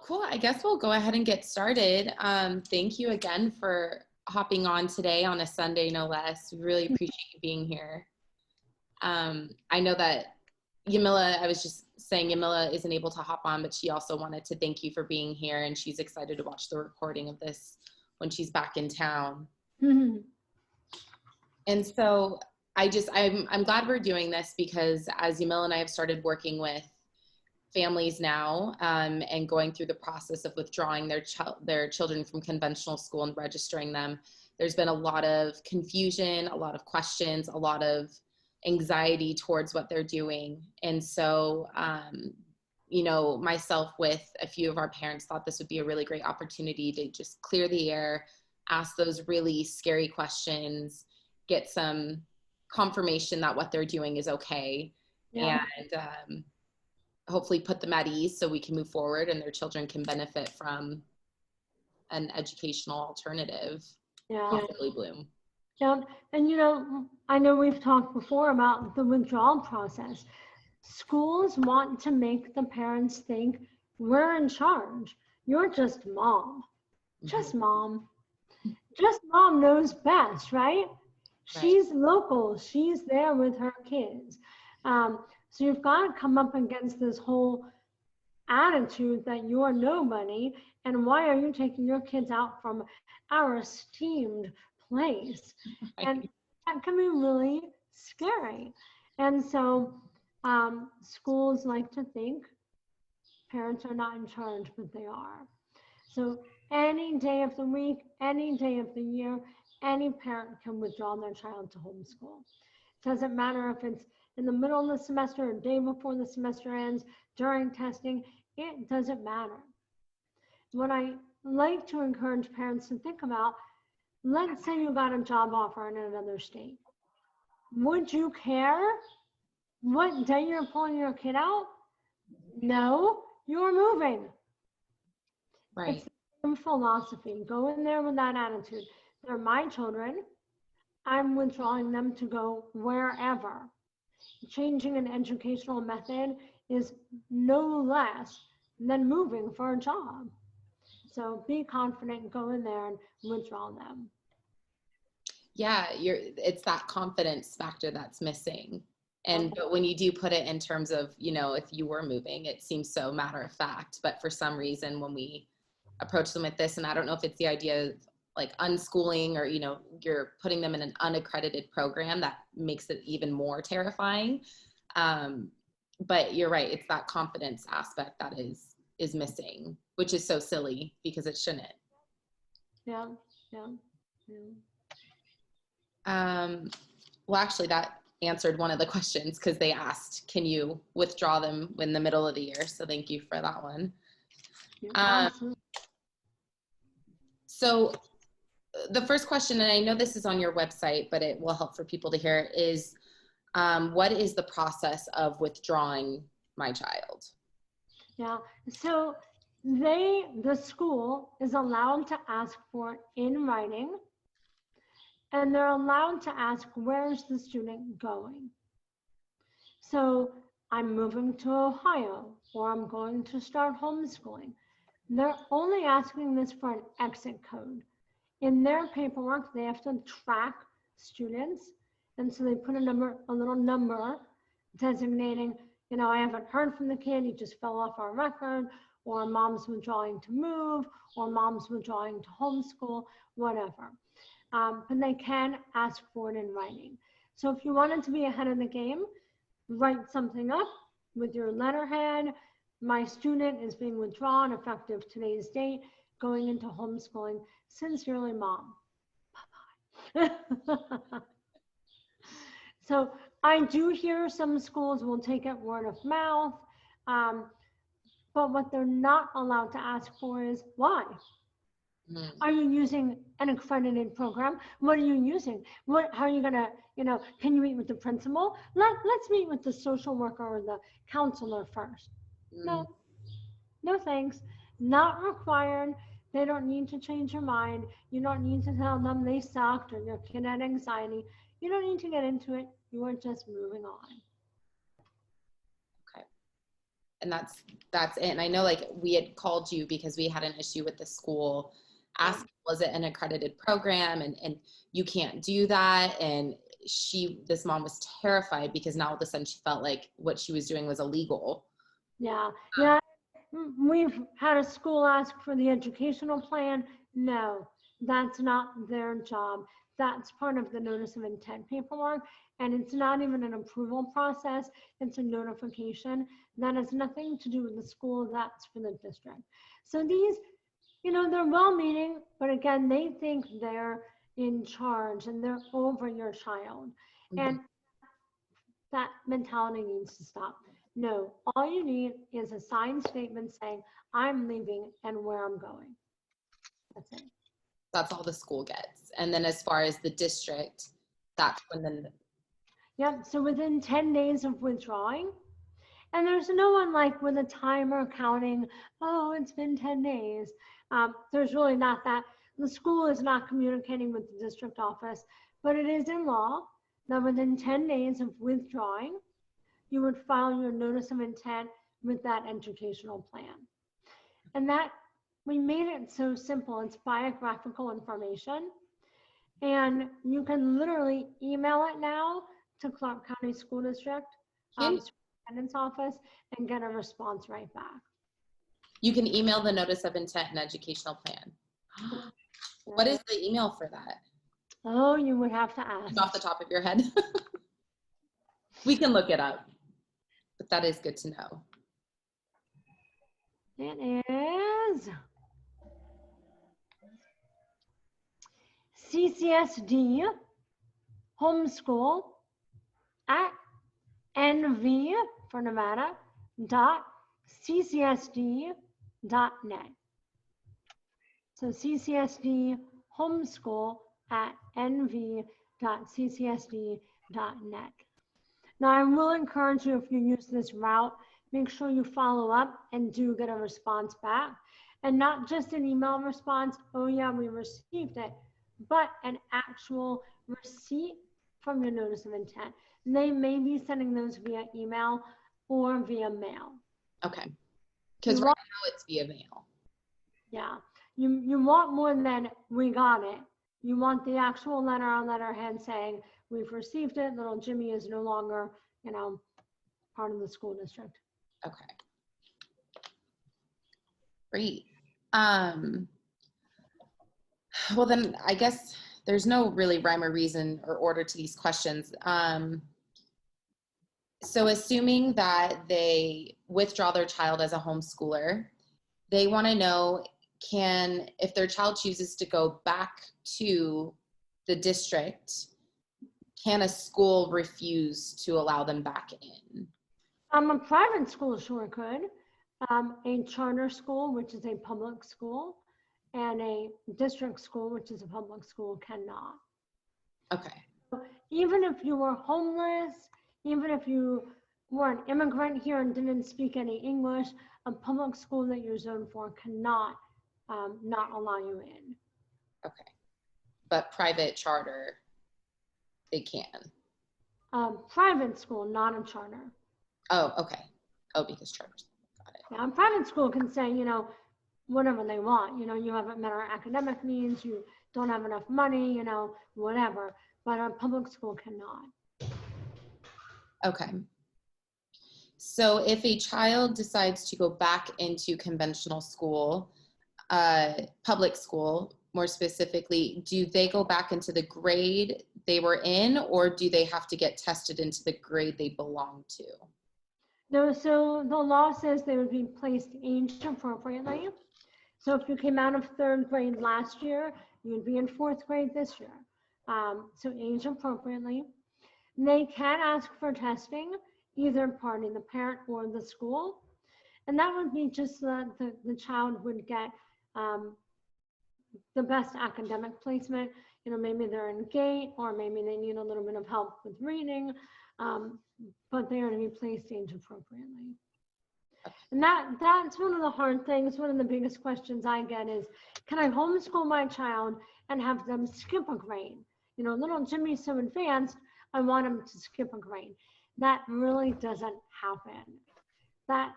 Cool. I guess we'll go ahead and get started. Thank you again for hopping on today on a Sunday, no less. We really appreciate you being here. I know that Yamila, I was just saying Yamila isn't able to hop on, but she also wanted to thank you for being here, and she's excited to watch the recording of this when she's back in town. Mm-hmm. And so I'm glad we're doing this because as Yamila and I have started working with families now and going through the process of withdrawing their children from conventional school and registering them, there's been a lot of confusion, a lot of questions, a lot of anxiety towards what they're doing. And so, myself with a few of our parents thought this would be a really great opportunity to just clear the air, ask those really scary questions, get some confirmation that what they're doing is okay, and hopefully put them at ease so we can move forward and their children can benefit from an educational alternative. Possibly bloom. Yeah, and I know we've talked before about the withdrawal process. Schools want to make the parents think we're in charge. You're just mom. Just mom. Just mom knows best, right? She's local. She's there with her kids. So you've got to come up against this whole attitude that you're nobody, and why are you taking your kids out from our esteemed place? And that can be really scary. And so schools like to think parents are not in charge, but they are. So any day of the week, any day of the year, any parent can withdraw their child to homeschool. It doesn't matter if it's in the middle of the semester, a day before the semester ends, during testing, it doesn't matter. What I like to encourage parents to think about, let's say you got a job offer in another state. Would you care what day you're pulling your kid out? No, you're moving. Right. It's the same philosophy. Go in there with that attitude. They're my children. I'm withdrawing them to go wherever. Changing an educational method is no less than moving for a job. So be confident, go in there and withdraw them. Yeah, it's that confidence factor that's missing. But when you do put it in terms of, if you were moving, it seems so matter of fact. But for some reason, when we approach them with this, and I don't know if it's the idea of like unschooling or, you're putting them in an unaccredited program, that makes it even more terrifying. But you're right, it's that confidence aspect that is missing, which is so silly because it shouldn't. Yeah. Well, actually, that answered one of the questions because they asked, can you withdraw them in the middle of the year? So thank you for that one. So the first question, and I know this is on your website, but it will help for people to hear, is what is the process of withdrawing my child? Yeah, so the school is allowed to ask for it in writing, and they're allowed to ask, where's the student going? So I'm moving to Ohio, or I'm going to start homeschooling. They're only asking this for an exit code. In their paperwork, they have to track students, and so they put a little number designating, I haven't heard from the kid, he just fell off our record, or mom's withdrawing to move, or mom's withdrawing to homeschool, whatever. But they can ask for it in writing. So if you wanted to be ahead of the game, write something up with your letterhead. My student is being withdrawn effective today's date, going into homeschooling. Sincerely, mom. Bye-bye. So I do hear some schools will take it word of mouth, but what they're not allowed to ask for is why. Are you using an accredited program? What are you using? How are you gonna, can you meet with the principal? Let's meet with the social worker or the counselor first. No thanks. Not required. They don't need to change your mind. You don't need to tell them they sucked or your kid had anxiety. You don't need to get into it. You are just moving on. Okay. And that's it. And I know like we had called you because we had an issue with the school asking, was it an accredited program? And you can't do that. And this mom was terrified because now all of a sudden she felt like what she was doing was illegal. Yeah. Yeah. We've had a school ask for the educational plan. No, that's not their job. That's part of the notice of intent paperwork. And it's not even an approval process. It's a notification. That has nothing to do with the school. That's for the district. So these, they're well-meaning, but again, they think they're in charge and they're over your child. And that mentality needs to stop. No, all you need is a signed statement saying, I'm leaving and where I'm going. That's it. That's all the school gets. And then as far as the district, that's when Yep, so within 10 days of withdrawing, and there's no one like with a timer counting, oh, it's been 10 days. There's really not that. The school is not communicating with the district office, but it is in law that within 10 days of withdrawing, you would file your notice of intent with that educational plan. And that, we made it so simple. It's biographical information. And you can literally email it now to Clark County School District, Superintendent's Office, and get a response right back. You can email the notice of intent and educational plan. What is the email for that? Oh, you would have to ask. Off the top of your head. We can look it up. But that is good to know. It is CCSD homeschool at NV for Nevada .ccsd.net. So CCSD homeschool at nv.ccsd.net. Now, I will encourage you, if you use this route, make sure you follow up and do get a response back. And not just an email response, oh yeah, we received it, but an actual receipt from your notice of intent. They may be sending those via email or via mail. Okay. Because right now it's via mail. Yeah. You want more than we got it. You want the actual letter on letterhead saying, we've received it, little Jimmy is no longer, part of the school district. Okay. Great. Well, then I guess there's no really rhyme or reason or order to these questions. So assuming that they withdraw their child as a homeschooler, they want to know, if their child chooses to go back to the district, can a school refuse to allow them back in? A private school sure could. A charter school, which is a public school, and a district school, which is a public school, cannot. Okay. So even if you were homeless, even if you were an immigrant here and didn't speak any English, a public school that you're zoned for cannot not allow you in. Okay. But private charter, they can. Private school, not a charter. Oh, okay. Oh, because charters. Got it. Yeah, a private school can say, whatever they want. You haven't met our academic needs, you don't have enough money, whatever. But a public school cannot. Okay. So if a child decides to go back into conventional school, public school more specifically, do they go back into the grade they were in, or do they have to get tested into the grade they belong to? No, so the law says they would be placed age appropriately. So if you came out of 3rd grade last year, you'd be in 4th grade this year. So age appropriately. They can ask for testing, either party, the parent or the school. And that would be just that the child would get the best academic placement. Maybe they're in GATE, or maybe they need a little bit of help with reading, but they are to be placed age appropriately. And that's one of the hard things. One of the biggest questions I get is, can I homeschool my child and have them skip a grade? Little Jimmy's so advanced, I want him to skip a grade. That really doesn't happen. That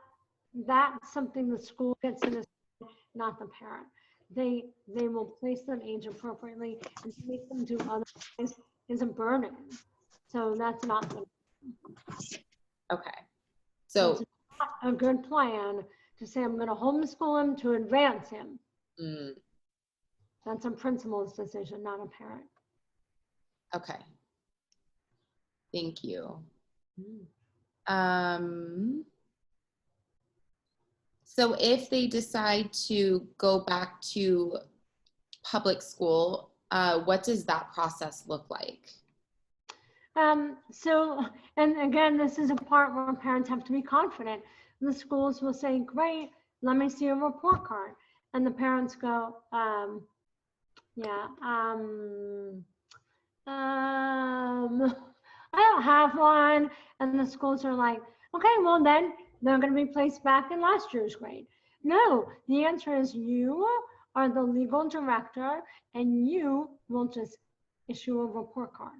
that's something the school gets to decide, not the parent. They will place them age appropriately, and to make them do otherwise is a burden. So that's not good. Okay. It's So, not a good plan to say I'm going to homeschool him to advance him. mm, That's a principal's decision, not a parent. okay. Thank you. Mm. So if they decide to go back to public school, what does that process look like? So, and again, this is a part where parents have to be confident. The schools will say, great, let me see a report card. And the parents go, yeah, I don't have one. And the schools are like, okay, well then they're going to be placed back in last year's grade. No, the answer is you are the legal director and you will just issue a report card.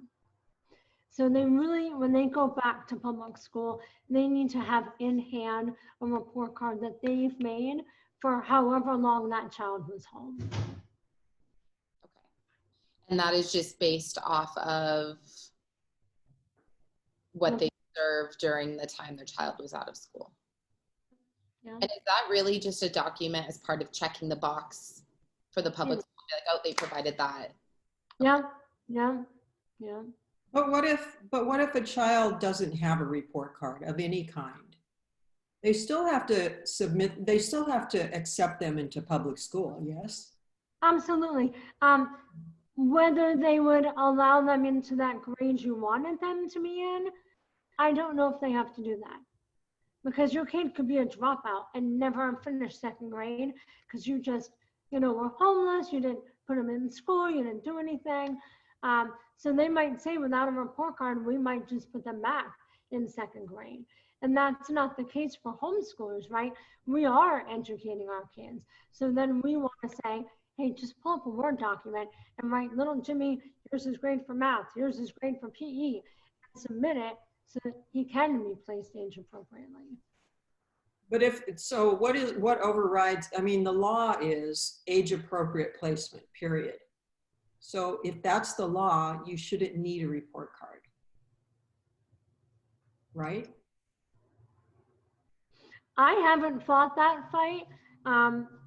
So they really, when they go back to public school, they need to have in hand a report card that they've made for however long that child was home. Okay. And that is just based off of what they observed during the time their child was out of school. Yeah. And is that really just a document as part of checking the box for the public school? Like, oh, they provided that. Yeah, yeah, yeah. But what if a child doesn't have a report card of any kind? They still have to submit, they still have to accept them into public school, yes? Absolutely. Whether they would allow them into that grade you wanted them to be in, I don't know if they have to do that. Because your kid could be a dropout and never finish second grade because you just, were homeless, you didn't put them in school, you didn't do anything. So they might say without a report card, we might just put them back in second grade. And that's not the case for homeschoolers, right? We are educating our kids. So then we want to say, hey, just pull up a Word document and write, little Jimmy, here's his grade for math, here's his grade for PE, and submit it so that he can be placed age appropriately. But what overrides, I mean, the law is age appropriate placement, period. So if that's the law, you shouldn't need a report card, right? I haven't fought that fight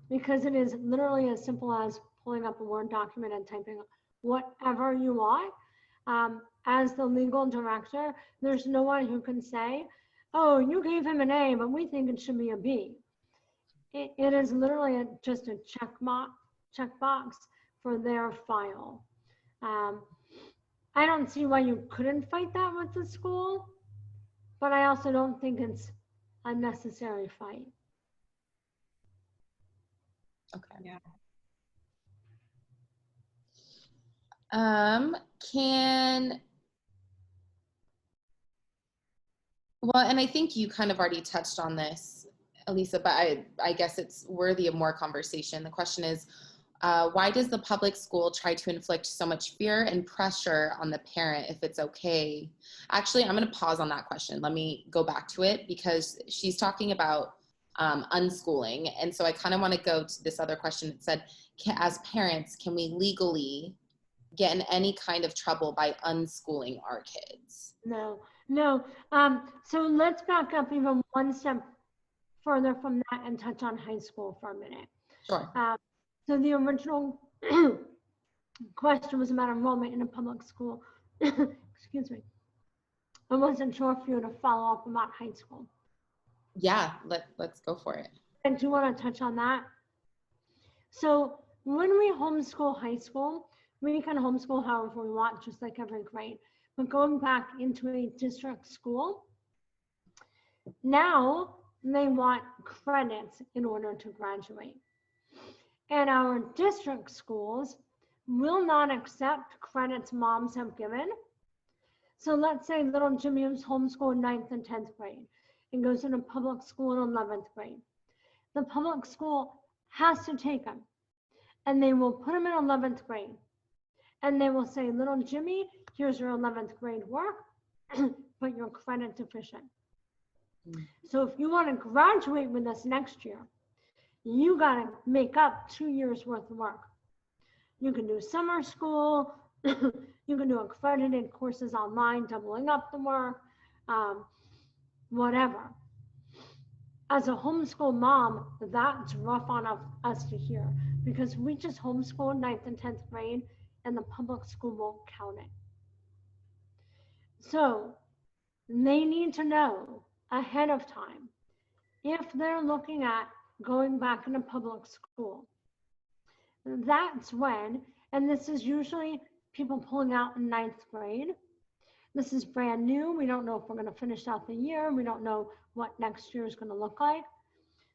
because it is literally as simple as pulling up a Word document and typing whatever you want. As the legal director, there's no one who can say, oh, you gave him an A, but we think it should be a B. It is literally just a checkbox for their file. I don't see why you couldn't fight that with the school, but I also don't think it's a necessary fight. Okay. Yeah. Well, and I think you kind of already touched on this, Elissa, but I guess it's worthy of more conversation. The question is, why does the public school try to inflict so much fear and pressure on the parent if it's okay? Actually, I'm going to pause on that question. Let me go back to it because she's talking about unschooling. And so I kind of want to go to this other question that said, as parents, can we legally get in any kind of trouble by unschooling our kids? No. So let's back up even one step further from that and touch on high school for a minute. Sure. So the original question was about enrollment in a public school. Excuse me. I wasn't sure if you were to follow up about high school. Yeah, let's go for it. And do you want to touch on that? So when we homeschool high school, we can homeschool however we want, just like every grade. But going back into a district school, now they want credits in order to graduate. And our district schools will not accept credits moms have given. So let's say little Jimmy was homeschooled 9th and 10th grade and goes into public school in 11th grade. The public school has to take him and they will put him in 11th grade. And they will say, little Jimmy, here's your 11th grade work, but you're credit deficient. So if you want to graduate with us next year, you got to make up 2 years worth of work. You can do summer school, you can do accredited courses online, doubling up the work, whatever. As a homeschool mom, that's rough on us to hear because we just homeschooled 9th and 10th grade and the public school won't count it. So they need to know ahead of time if they're looking at going back into public school. That's when, and this is usually people pulling out in 9th grade. This is brand new. We don't know if we're going to finish out the year. We don't know what next year is going to look like.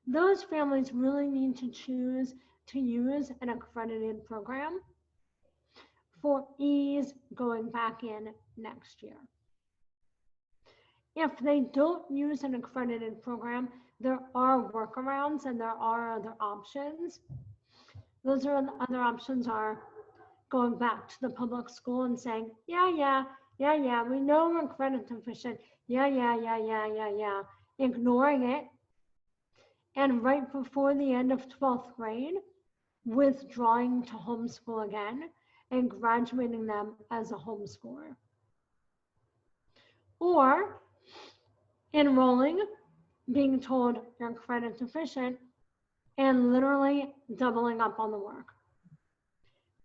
Those families really need to choose to use an accredited program for ease going back in next year. If they don't use an accredited program, there are workarounds and there are other options. Those other options are going back to the public school and saying, yeah, we know we're credit deficient. Yeah. Ignoring it. And right before the end of 12th grade, withdrawing to homeschool again and graduating them as a homeschooler. Or enrolling, being told you're credit deficient, and literally doubling up on the work.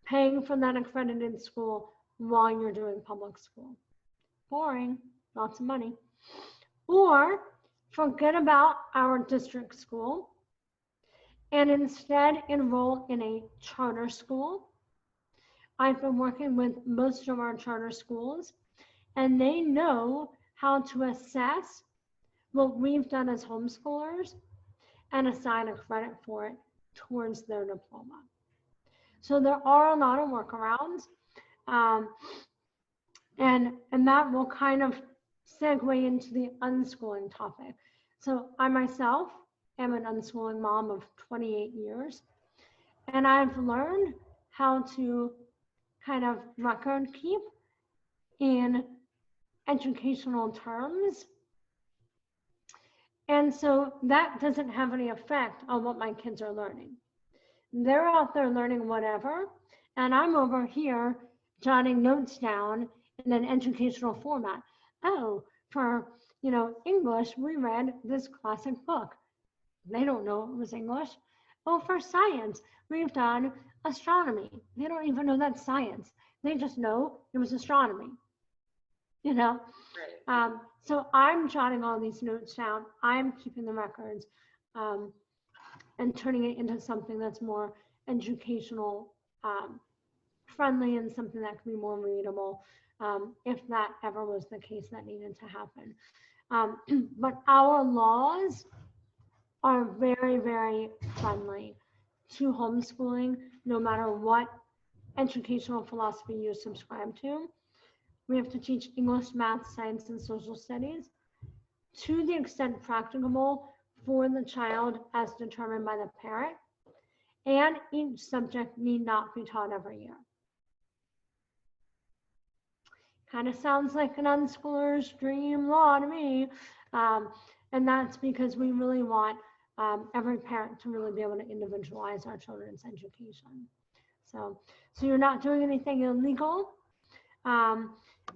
Paying for that accredited school while you're doing public school. Boring, lots of money. Or forget about our district school and instead enroll in a charter school. I've been working with most of our charter schools, and they know how to assess what we've done as homeschoolers and assign a credit for it towards their diploma. So there are a lot of workarounds, and that will kind of segue into the unschooling topic. So I myself am an unschooling mom of 28 years, and I've learned how to kind of record keep in educational terms. And so that doesn't have any effect on what my kids are learning. They're out there learning whatever, and I'm over here jotting notes down in an educational format. Oh, for English, we read this classic book. They don't know it was English. Oh, for science, we've done astronomy. They don't even know that's science. They just know it was astronomy. Right. So I'm jotting all these notes down. I'm keeping the records and turning it into something that's more educational friendly and something that can be more readable if that ever was the case that needed to happen. But our laws are very, very friendly to homeschooling, no matter what educational philosophy you subscribe to. We have to teach English, math, science, and social studies to the extent practicable for the child as determined by the parent, and each subject need not be taught every year. Kind of sounds like an unschooler's dream law to me, and that's because we really want every parent to really be able to individualize our children's education. So you're not doing anything illegal.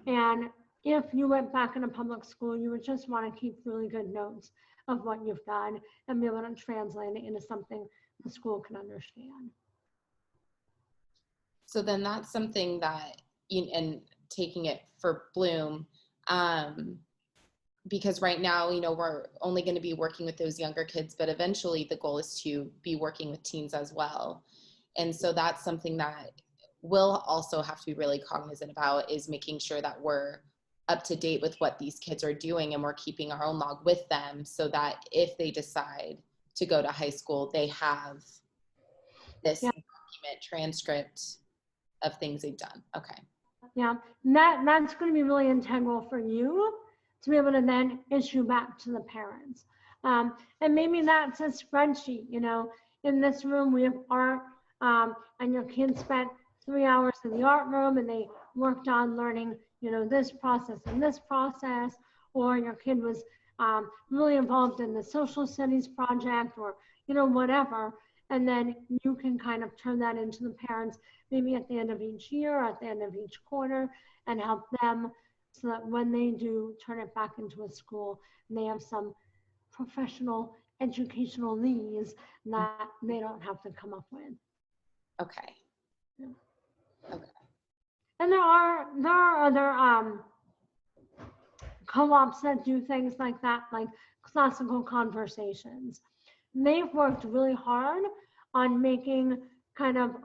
And if you went back into public school, you would just want to keep really good notes of what you've done and be able to translate it into something the school can understand. So then that's something that, and taking it for Bloom, because right now, we're only going to be working with those younger kids, but eventually the goal is to be working with teens as well. And so that's something that we'll also have to be really cognizant about, is making sure that we're up to date with what these kids are doing and we're keeping our own log with them so that if they decide to go to high school, they have this document transcript of things they've done. Okay. Yeah, that's going to be really integral for you to be able to then issue back to the parents. And maybe that's a spreadsheet, in this room we have art, and your kids spent 3 hours in the art room and they worked on learning, this process and this process, or your kid was really involved in the social studies project or, whatever. And then you can kind of turn that into the parents maybe at the end of each year, at the end of each quarter, and help them so that when they do turn it back into a school and they have some professional educational needs that they don't have to come up with. Okay. Yeah. Okay. And there are other co-ops that do things like that, like classical conversations. They've worked really hard on making kind of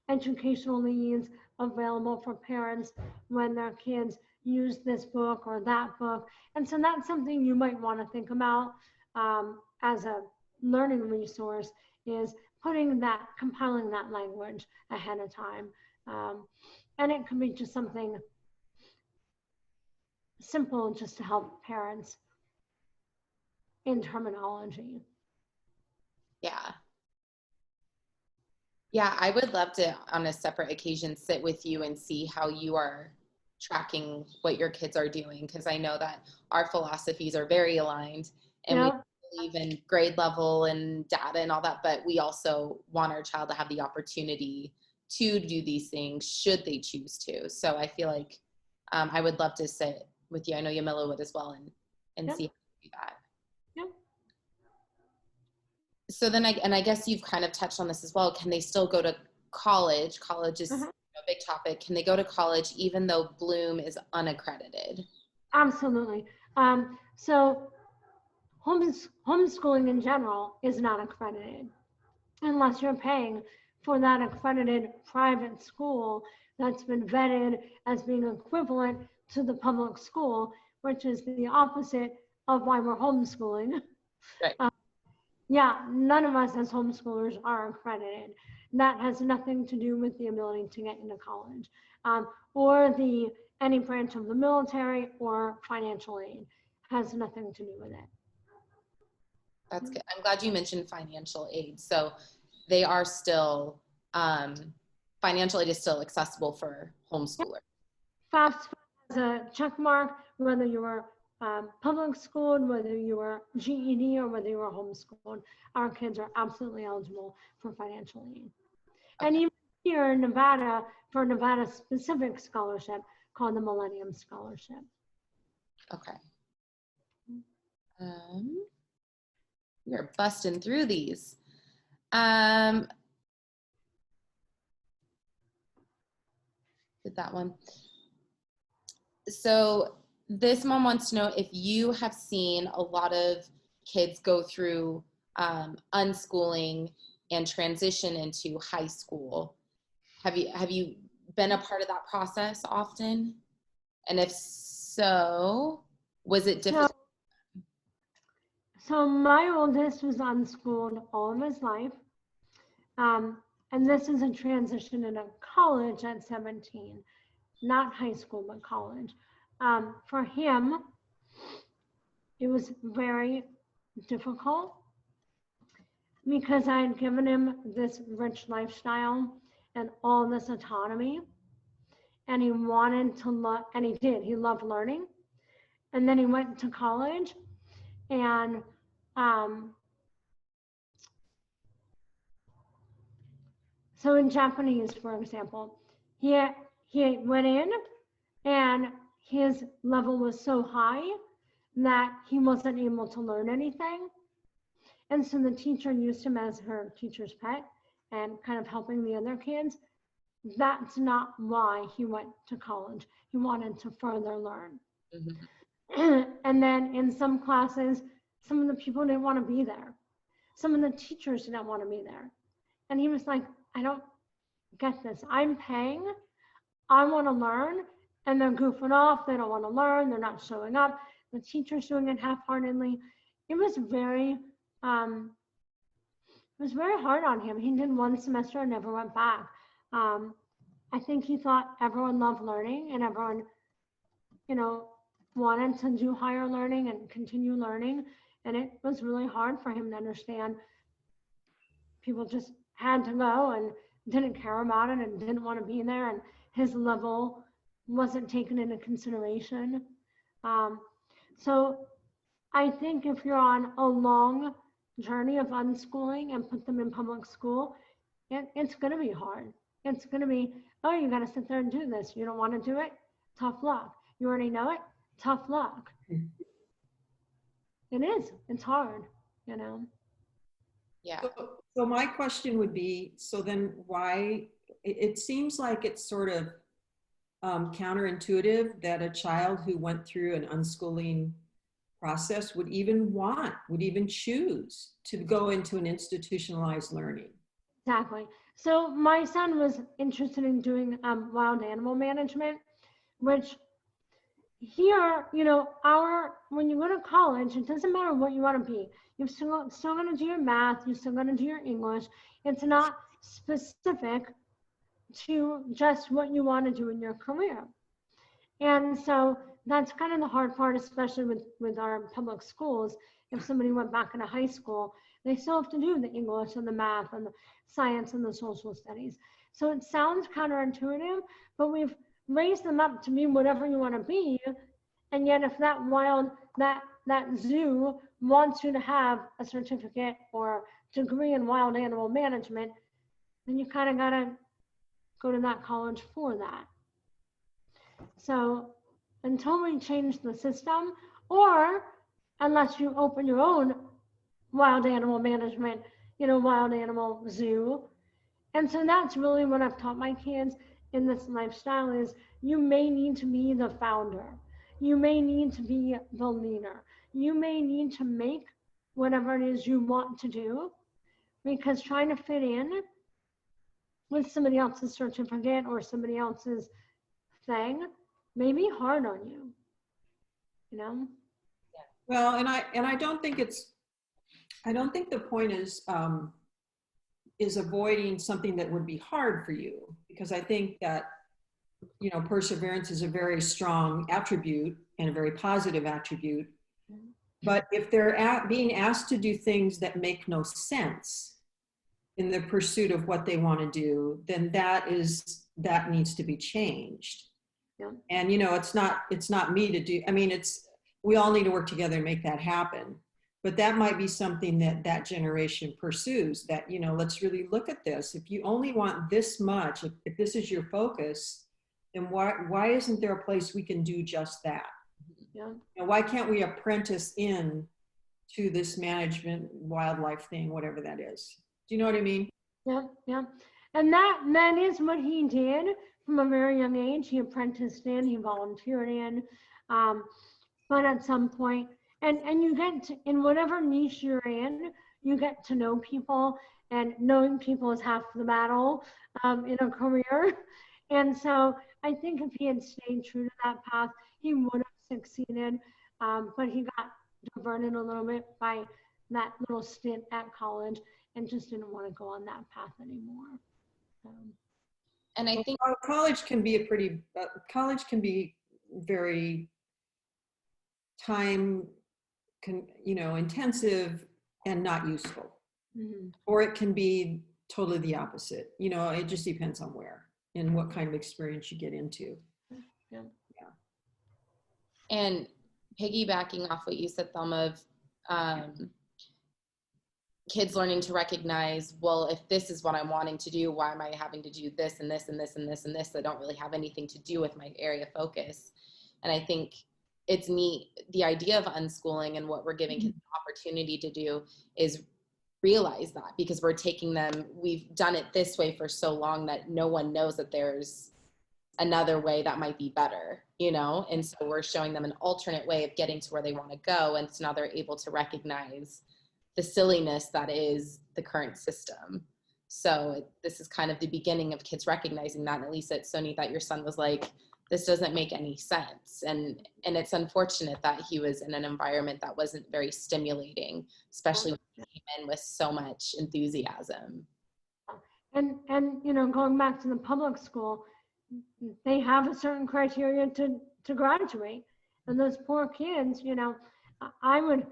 educational needs available for parents when their kids use this book or that book. And so that's something you might want to think about as a learning resource, is compiling that language ahead of time. And it could be just something simple just to help parents in terminology. Yeah. Yeah, I would love to, on a separate occasion, sit with you and see how you are tracking what your kids are doing, because I know that our philosophies are very aligned, and we believe in grade level and data and all that, but we also want our child to have the opportunity to do these things should they choose to. So I feel like I would love to sit with you. I know Yamila would as well, and see how you do that. Yep. So then I guess you've kind of touched on this as well. Can they still go to college? College is a big topic. Can they go to college even though Bloom is unaccredited? Absolutely. So homeschooling in general is not accredited unless you're paying for that accredited private school that's been vetted as being equivalent to the public school, which is the opposite of why we're homeschooling. Right. Yeah, none of us as homeschoolers are accredited. That has nothing to do with the ability to get into college, or any branch of the military or financial aid. Has nothing to do with it. That's good. I'm glad you mentioned financial aid. So they are still, financial aid is still accessible for homeschoolers. FAFSA has a check mark, whether you were public schooled, whether you were GED, or whether you were homeschooled. Our kids are absolutely eligible for financial aid. Okay. And even here in Nevada, for a Nevada specific scholarship called the Millennium Scholarship. Okay. We're busting through these. Did that one. So this mom wants to know if you have seen a lot of kids go through unschooling and transition into high school. Have you been a part of that process often? And if so, was it difficult? So my oldest was unschooled all of his life. And this is a transition into college at 17, not high school, but college. For him, it was very difficult because I had given him this rich lifestyle and all this autonomy, and he wanted to and he did. He loved learning. And then he went to college, and so in Japanese, for example, he went in and his level was so high that he wasn't able to learn anything. And so the teacher used him as her teacher's pet and kind of helping the other kids. That's not why he went to college. He wanted to further learn. Mm-hmm. And then in some classes, some of the people didn't want to be there. Some of the teachers didn't want to be there. And he was like, I don't get this. I'm paying. I want to learn. And they're goofing off. They don't want to learn. They're not showing up. The teacher's doing it half-heartedly. It was very hard on him. He did one semester and never went back. I think he thought everyone loved learning and everyone, wanted to do higher learning and continue learning. And it was really hard for him to understand. People just had to go and didn't care about it and didn't want to be there. And his level wasn't taken into consideration. So I think if you're on a long journey of unschooling and put them in public school, it's going to be hard. It's going to be, oh, you got to sit there and do this. You don't want to do it? Tough luck. You already know it? Tough luck. It is. It's hard, you know? Yeah. So my question would be, so then why, it seems like it's sort of counterintuitive that a child who went through an unschooling process would even choose to go into an institutionalized learning. Exactly. So my son was interested in doing wild animal management, which here, you know, when you go to college, it doesn't matter what you want to be. You're still going to do your math. You're still going to do your English. It's not specific to just what you want to do in your career. And so that's kind of the hard part, especially with our public schools. If somebody went back into high school, they still have to do the English and the math and the science and the social studies. So it sounds counterintuitive, but we've raised them up to be whatever you want to be. And yet if that zoo wants you to have a certificate or degree in wild animal management, then you kind of got to go to that college for that. So until we change the system, or unless you open your own wild animal management, you know, wild animal zoo. And so that's really what I've taught my kids in this lifestyle is you may need to be the founder. You may need to be the leader. You may need to make whatever it is you want to do, because trying to fit in with somebody else's certificate or somebody else's thing may be hard on you, you know? Well, and I don't think the point is avoiding something that would be hard for you, because I think that, you know, perseverance is a very strong attribute and a very positive attribute. But if they're being asked to do things that make no sense in the pursuit of what they want to do, then that needs to be changed. Yeah. And, you know, it's not me to do, I mean, we all need to work together and make that happen. But that might be something that generation pursues, that, you know, let's really look at this. If you only want this much, if this is your focus, then why isn't there a place we can do just that? Yeah. You know, why can't we apprentice in to this management wildlife thing, whatever that is? Do you know what I mean? Yeah, yeah. And that is what he did from a very young age. He apprenticed in, he volunteered in, but at some point, and you get to, in whatever niche you're in, you get to know people, and knowing people is half the battle in a career. And so I think if he had stayed true to that path, he would have succeeded, but he got diverted a little bit by that little stint at college and just didn't want to go on that path anymore. And I think college can be very intensive and not useful. Mm-hmm. Or it can be totally the opposite. You know, it just depends on where and what kind of experience you get into. Yeah. And piggybacking off what you said, Thelma, of kids learning to recognize, well, if this is what I'm wanting to do, why am I having to do this and this and this and this and this that don't really have anything to do with my area of focus? And I think it's neat, the idea of unschooling and what we're giving kids the opportunity to do is realize that, because we've done it this way for so long that no one knows that there's another way that might be better, you know? And so we're showing them an alternate way of getting to where they want to go. And so now they're able to recognize the silliness that is the current system. So this is kind of the beginning of kids recognizing that. And Elissa, it's so neat that your son was like, this doesn't make any sense. And it's unfortunate that he was in an environment that wasn't very stimulating, especially when he came in with so much enthusiasm. And you know, going back to the public school, they have a certain criteria to graduate. And those poor kids, you know, I would,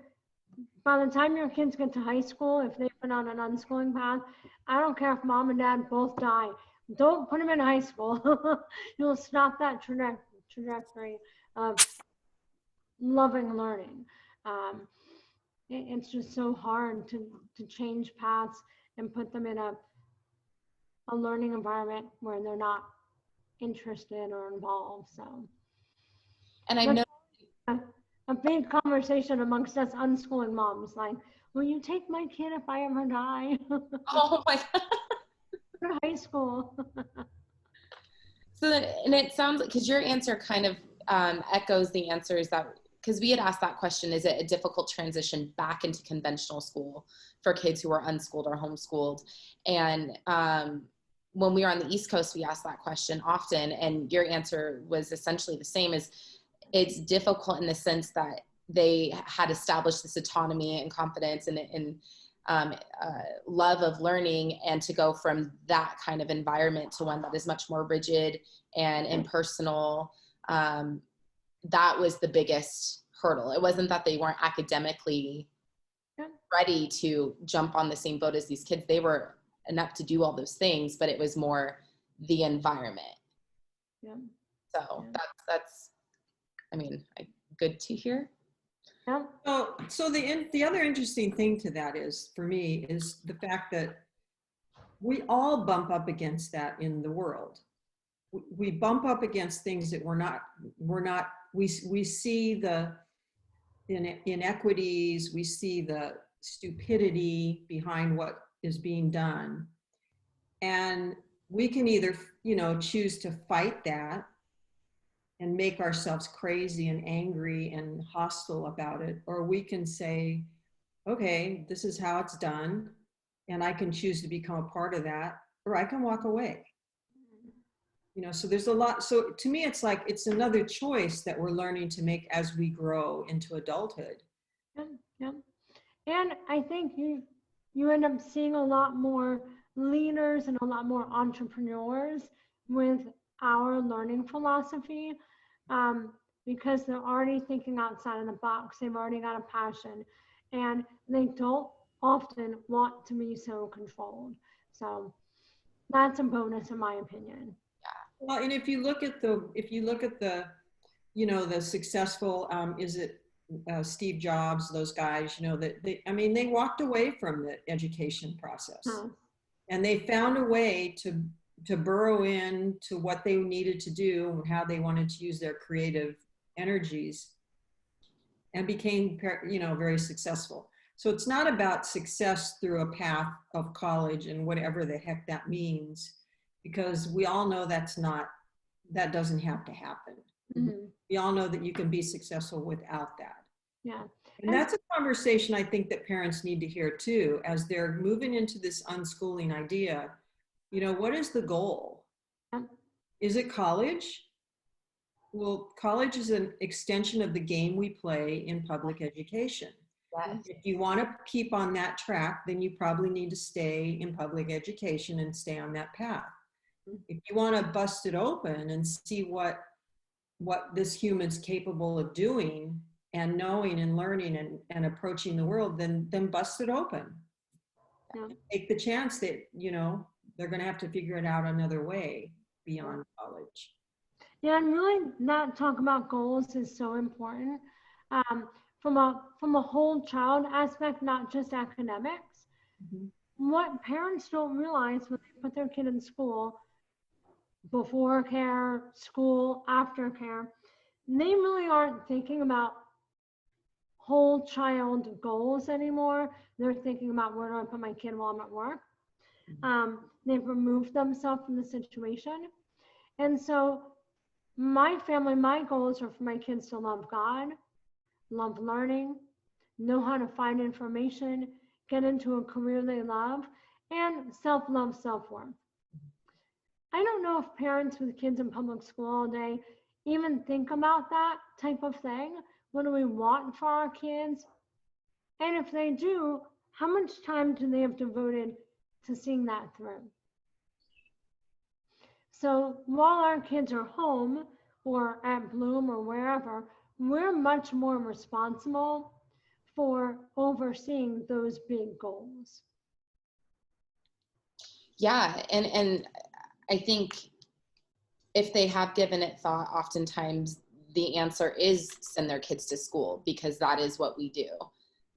by the time your kids get to high school, if they've been on an unschooling path, I don't care if mom and dad both die. Don't put them in high school. You'll stop that trajectory of loving learning. It's just so hard to change paths and put them in a learning environment where they're not interested or involved. So, And I know a big conversation amongst us unschooling moms, like, will you take my kid if I ever die? oh my God. For high school. So then, and it sounds like, because your answer kind of echoes the answers that, because we had asked that question, is it a difficult transition back into conventional school for kids who are unschooled or homeschooled? And when we were on the East Coast, we asked that question often, and your answer was essentially the same, as it's difficult in the sense that they had established this autonomy and confidence and love of learning, and to go from that kind of environment to one that is much more rigid and impersonal, that was the biggest hurdle. It wasn't that they weren't academically ready to jump on the same boat as these kids. They were enough to do all those things, but it was more the environment. Yeah. So that's I mean, good to hear. Yeah. So the other interesting thing to that is, for me, is the fact that we all bump up against that in the world. We bump up against things that we see the inequities, we see the stupidity behind what is being done. And we can either, choose to fight that and make ourselves crazy and angry and hostile about it, or we can say, okay, this is how it's done, and I can choose to become a part of that, or I can walk away. So there's a lot. So to me, it's like, it's another choice that we're learning to make as we grow into adulthood. Yeah. And I think you end up seeing a lot more leaders and a lot more entrepreneurs with our learning philosophy, because they're already thinking outside of the box. They've already got a passion, and they don't often want to be so controlled. So that's a bonus, in my opinion. Well, and if you look at the the successful, is it Steve Jobs, those guys, that they walked away from the education process, and they found a way to burrow into what they needed to do and how they wanted to use their creative energies, and became, very successful. So it's not about success through a path of college and whatever the heck that means, because we all know that doesn't have to happen. Mm-hmm. We all know that you can be successful without that. Yeah. And that's a conversation I think that parents need to hear too, as they're moving into this unschooling idea. What is the goal? Yeah. Is it college? Well, college is an extension of the game we play in public education. Yes. If you want to keep on that track, then you probably need to stay in public education and stay on that path. If you want to bust it open and see what this human's capable of doing and knowing and learning and approaching the world, then bust it open. Yeah. Take the chance that, they're going to have to figure it out another way beyond college. Yeah, and really not talk about goals is so important. From a whole child aspect, not just academics. Mm-hmm. What parents don't realize when they put their kid in school, before care, school, after care, they really aren't thinking about whole child goals anymore. They're thinking about, where do I put my kid while I'm at work? They've removed themselves from the situation. And so my goals are for my kids to love God, love learning, know how to find information, get into a career they love, and self-love, self-worth. I don't know if parents with kids in public school all day even think about that type of thing. What do we want for our kids? And if they do, how much time do they have devoted to seeing that through? So while our kids are home or at Bloom or wherever, we're much more responsible for overseeing those big goals. Yeah, and I think if they have given it thought, oftentimes the answer is send their kids to school, because that is what we do.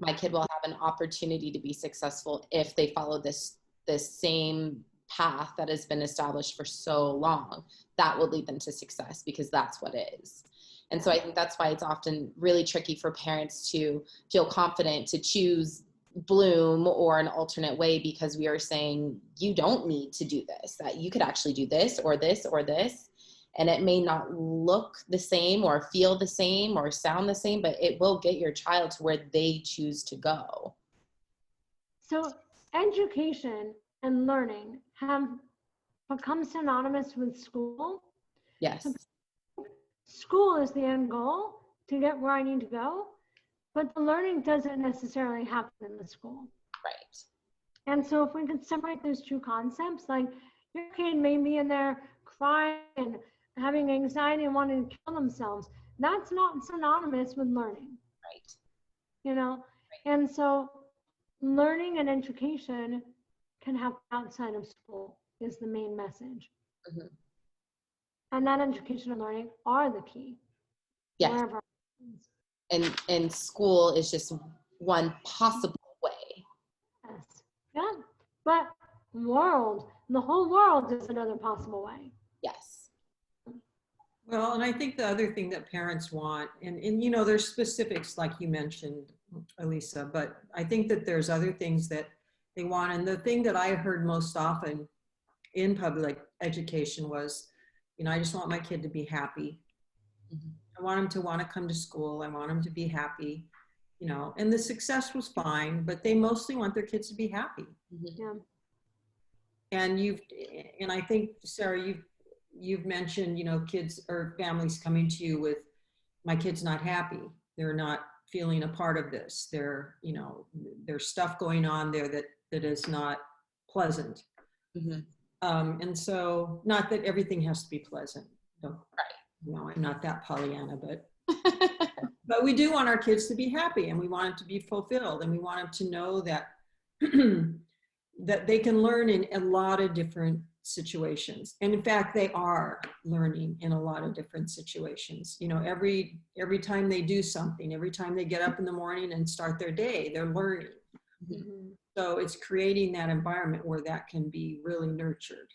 My kid will have an opportunity to be successful if they follow this same path that has been established for so long. That will lead them to success, because that's what it is. And so I think that's why it's often really tricky for parents to feel confident to choose Bloom or an alternate way, because we are saying you don't need to do this, that you could actually do this or this or this. And it may not look the same or feel the same or sound the same, but it will get your child to where they choose to go. So education and learning have become synonymous with school. Yes. School is the end goal to get where I need to go, but the learning doesn't necessarily happen in the school. Right. And so if we could separate those two concepts, like your kid may be in there crying and having anxiety and wanting to kill themselves, that's not synonymous with learning. Right. You know, and so learning and education can happen outside of school is the main message. Mm-hmm. And that education and learning are the key. Yes. Wherever. And school is just one possible way. Yes. Yeah. But the whole world is another possible way. Yes. Well, and I think the other thing that parents want, and you know, there's specifics like you mentioned, Elissa, but I think that there's other things that they want. And the thing that I heard most often in public education was, you know, I just want my kid to be happy. Mm-hmm. I want him to want to come to school. I want him to be happy, you know, and the success was fine, but they mostly want their kids to be happy. Mm-hmm. Yeah. And I think, Sarah, you've mentioned, you know, kids or families coming to you with, my kid's not happy. They're not feeling a part of this. You know, there's stuff going on there that is not pleasant. Mm-hmm. And so, not that everything has to be pleasant. Right. No, I'm not that Pollyanna, but we do want our kids to be happy, and we want them to be fulfilled, and we want them to know that that they can learn in a lot of different situations. And in fact, they are learning in a lot of different situations. You know, every time they do something, every time they get up in the morning and start their day, they're learning. Mm-hmm. So it's creating that environment where that can be really nurtured,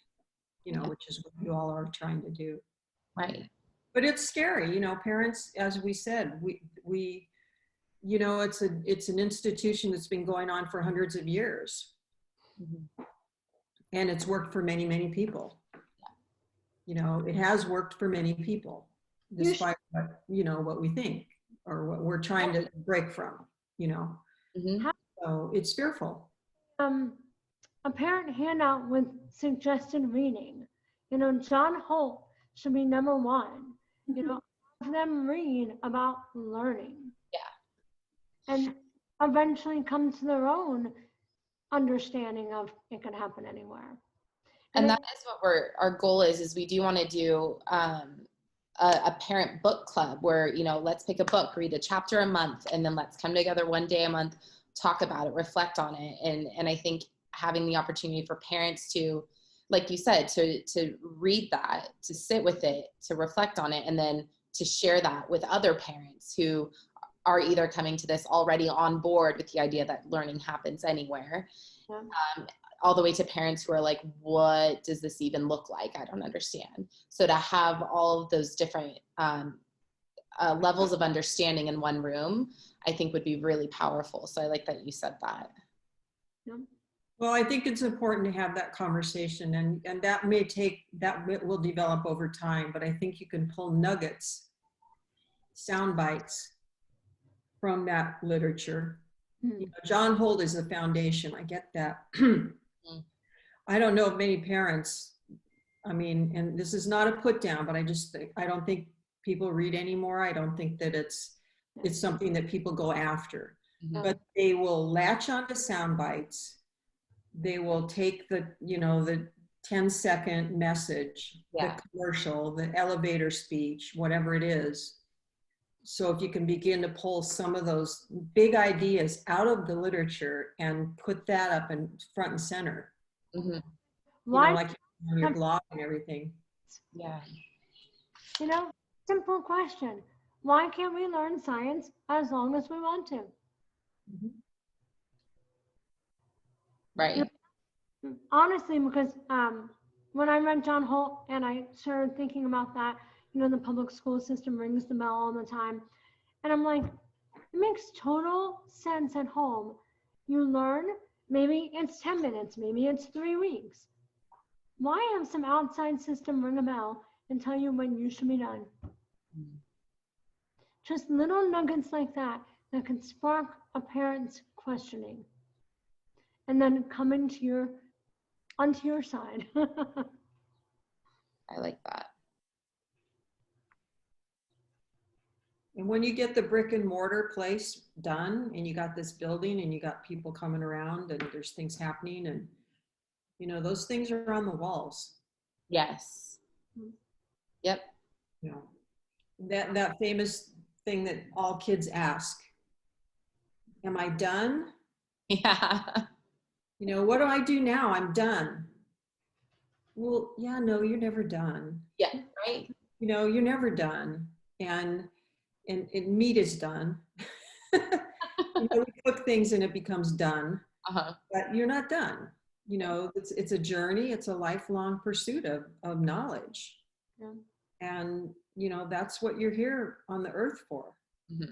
you know, which is what you all are trying to do. Right. But it's scary, you know, parents, as we said, we you know, it's an institution that's been going on for hundreds of years. Mm-hmm. And it's worked for many, many people. You know, it has worked for many people, despite what, you know, what we think or what we're trying to break from, you know. Mm-hmm. So it's fearful. A parent handout with suggested reading. You know, John Holt should be number one. You know, have them read about learning. Yeah. And eventually come to their own understanding of it can happen anywhere. And that is what our goal is we do want to do a parent book club where, you know, let's pick a book, read a chapter a month, and then let's come together one day a month, talk about it, reflect on it. And I think having the opportunity for parents to, like you said, to read that, to sit with it, to reflect on it, and then to share that with other parents who are either coming to this already on board with the idea that learning happens anywhere, all the way to parents who are like, what does this even look like? I don't understand. So to have all of those different levels of understanding in one room, I think would be really powerful. So I like that you said that. Yeah. Well, I think it's important to have that conversation, and that will develop over time, but I think you can pull nuggets, sound bites from that literature. You know, John Holt is the foundation. I get that. I don't know of many parents, I mean, and this is not a put down, but I don't think people read anymore. I don't think that it's something that people go after, but they will latch onto sound bites. They will take the 10-second message, the commercial, the elevator speech, whatever it is. So if you can begin to pull some of those big ideas out of the literature and put that up in front and center, you know, like on your blog and everything. Yeah. You know, simple question. why can't we learn science as long as we want to? Mhm. Right. Honestly, because when I read John Holt and I started thinking about that, the public school system rings the bell all the time. And I'm like, it makes total sense at home. You learn, maybe it's 10 minutes, maybe it's 3 weeks. Why have some outside system ring a bell and tell you when you should be done? Just little nuggets like that that can spark a parent's questioning and then come onto your side. I like that. And when you get the brick and mortar place done and you got this building and you got people coming around and there's things happening and, those things are on the walls. Yes. Yep. That famous thing that all kids ask, am I done? Yeah. What do I do now? I'm done. Well, yeah, no, you're never done. Yeah. Right. You're never done. And meat is done. We cook things and it becomes done, but you're not done. It's a journey. It's a lifelong pursuit of knowledge. Yeah. And, that's what you're here on the earth for. Mm-hmm.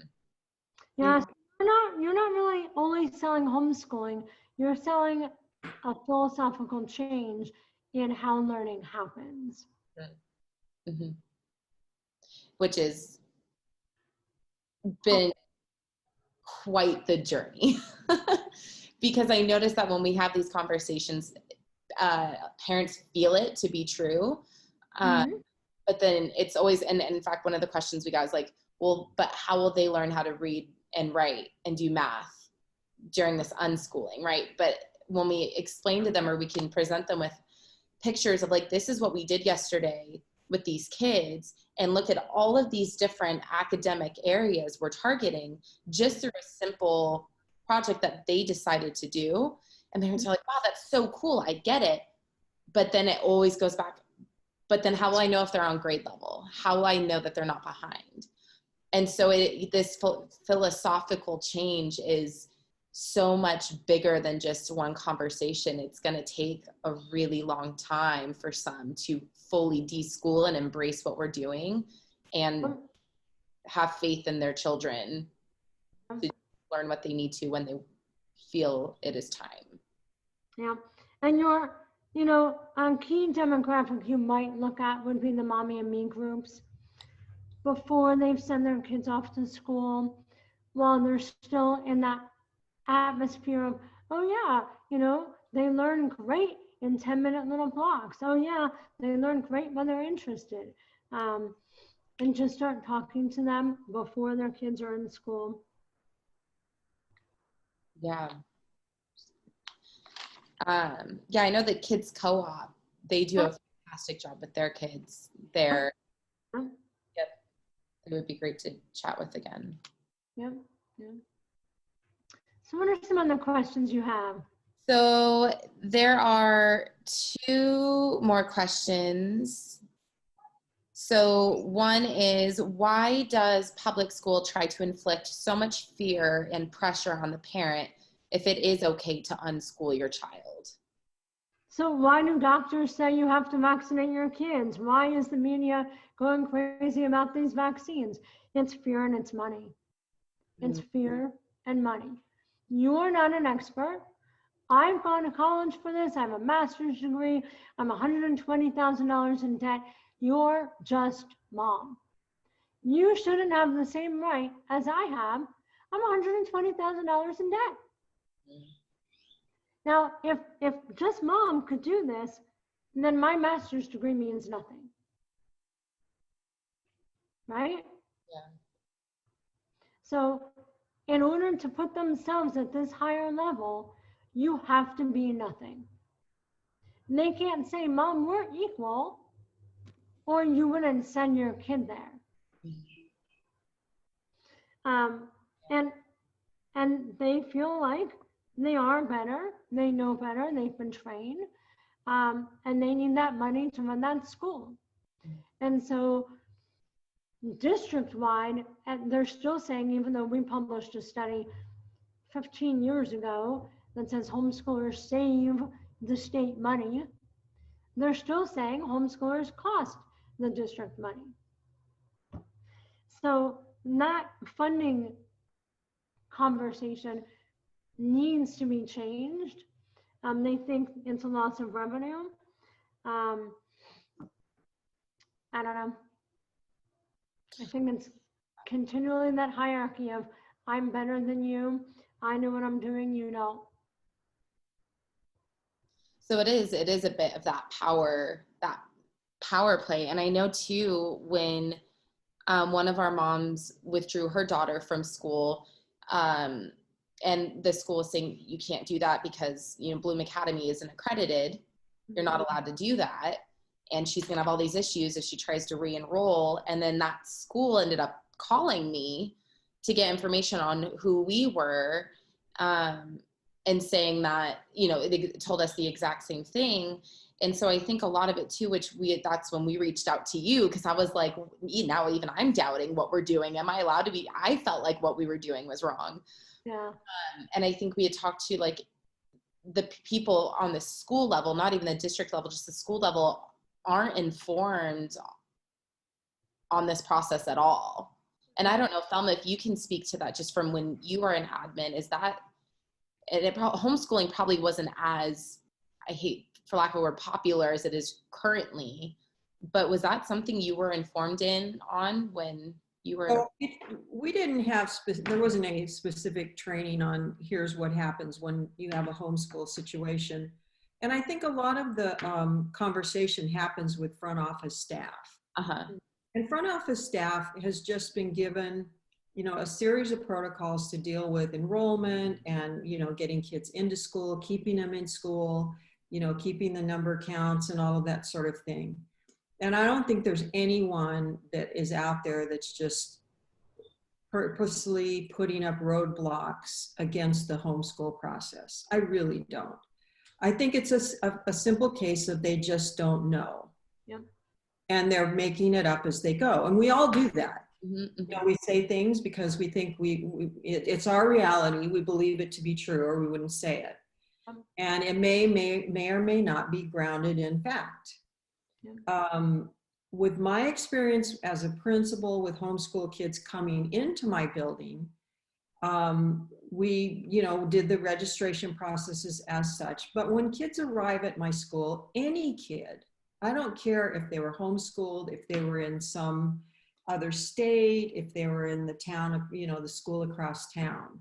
Yeah, so you're not really only selling homeschooling, you're selling a philosophical change in how learning happens. Mm-hmm. Which has been quite the journey. Because I noticed that when we have these conversations, parents feel it to be true. But then it's always, and in fact, one of the questions we got is like, well, but how will they learn how to read and write and do math during this unschooling, right? But when we explain to them, or we can present them with pictures of like, this is what we did yesterday with these kids, and look at all of these different academic areas we're targeting just through a simple project that they decided to do. And parents are like, wow, that's so cool, I get it. But then it always goes back, but then how will I know if they're on grade level? How will I know that they're not behind? And so this philosophical change is so much bigger than just one conversation. It's going to take a really long time for some to fully deschool and embrace what we're doing and have faith in their children to learn what they need to when they feel it is time. Yeah. And a key demographic you might look at would be the mommy and me groups. Before they've sent their kids off to school, while they're still in that atmosphere of, oh yeah, they learn great in 10-minute little blocks. Oh yeah, they learn great when they're interested. And just start talking to them before their kids are in school. Yeah. I know that Kids Co-op, they do a fantastic job with their kids. Yep. It would be great to chat with again. Yep. So what are some other questions you have? So there are 2 more questions. So one is, why does public school try to inflict so much fear and pressure on the parent if it is okay to unschool your child? So why do doctors say you have to vaccinate your kids? Why is the media going crazy about these vaccines? It's fear and it's money. It's fear and money. You're not an expert. I've gone to college for this. I have a master's degree. I'm $120,000 in debt. You're just mom. You shouldn't have the same right as I have. I'm $120,000 in debt. Now, if just mom could do this, then my master's degree means nothing. Right? Yeah. So in order to put themselves at this higher level, you have to be nothing. And they can't say, Mom, we're equal, or you wouldn't send your kid there. And they feel like they are better, they know better, they've been trained, and they need that money to run that school. And so district-wide, and they're still saying, even though we published a study 15 years ago that says homeschoolers save the state money, they're still saying homeschoolers cost the district money. So that funding conversation needs to be changed. They think it's a loss of revenue. I don't know. I think it's continually that hierarchy of I'm better than you. I know what I'm doing, you don't. So it is a bit of that power play. And I know too, when one of our moms withdrew her daughter from school, and the school was saying, you can't do that because, you know, Bloom Academy isn't accredited. You're not allowed to do that. And she's going to have all these issues if she tries to re-enroll. And then that school ended up calling me to get information on who we were, and saying that, you know, they told us the exact same thing. And so I think a lot of it too, that's when we reached out to you, because I was like, now even I'm doubting what we're doing. Am I allowed to be? I felt like what we were doing was wrong. Yeah. And I think we had talked to like the people on the school level, not even the district level, just the school level, aren't informed on this process at all. And I don't know, Thelma, if you can speak to that just from when you were an admin, is that, homeschooling probably wasn't as, I hate for lack of a word, popular as it is currently, but was that something you were informed on when you were? Oh, we didn't have, there wasn't any specific training on here's what happens when you have a homeschool situation. And I think a lot of the conversation happens with front office staff. And front office staff has just been given, you know, a series of protocols to deal with enrollment and, you know, getting kids into school, keeping them in school, you know, keeping the number counts and all of that sort of thing. And I don't think there's anyone that is out there that's just purposely putting up roadblocks against the homeschool process. I really don't. I think it's a simple case of they just don't know. Yep. And they're making it up as they go. And we all do that. Mm-hmm. You know, we say things because we think it's our reality. We believe it to be true, or we wouldn't say it. And it may or may not be grounded in fact. Yeah. With my experience as a principal with homeschool kids coming into my building, we, you know, did the registration processes as such. But when kids arrive at my school, any kid, I don't care if they were homeschooled, if they were in some other state, if they were in the town, you know, the school across town,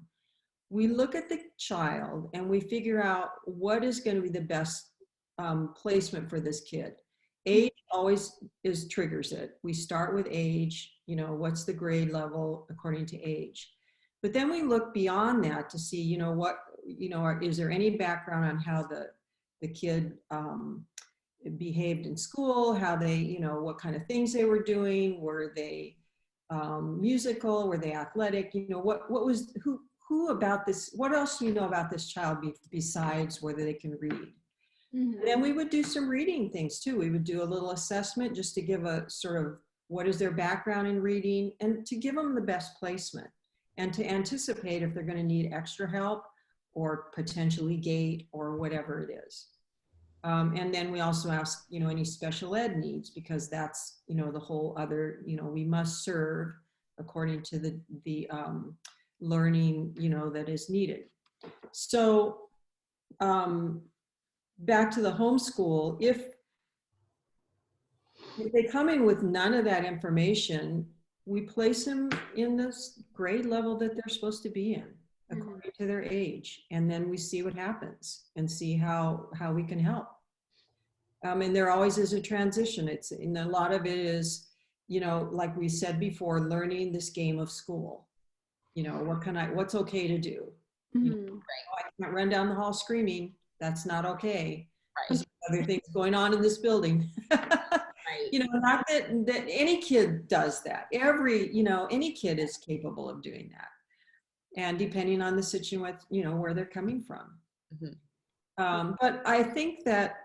we look at the child and we figure out what is going to be the best placement for this kid. Age always triggers it. We start with age, you know, what's the grade level according to age. But then we look beyond that to see, you know, what, you know, is there any background on how the kid behaved in school, how they, you know, what kind of things they were doing, were they musical, were they athletic, you know, what was, who about this, what else do you know about this child besides whether they can read? Mm-hmm. And then we would do some reading things too. We would do a little assessment just to give a sort of, what is their background in reading, and to give them the best placement and to anticipate if they're going to need extra help or potentially gate or whatever it is. And then we also ask, you know, any special ed needs, because that's, you know, the whole other, you know, we must serve according to the learning, you know, that is needed. So back to the homeschool, if they come in with none of that information, we place them in this grade level that they're supposed to be in according to their age. And then we see what happens and see how we can help. And there always is a transition. And a lot of it is, you know, like we said before, learning this game of school. You know, what's okay to do? Mm-hmm. You know, I can't run down the hall screaming. That's not okay. Right. There's other things going on in this building. Right. You know, not that any kid does that. Any kid is capable of doing that. And depending on the situation, you know, where they're coming from. Mm-hmm. But I think that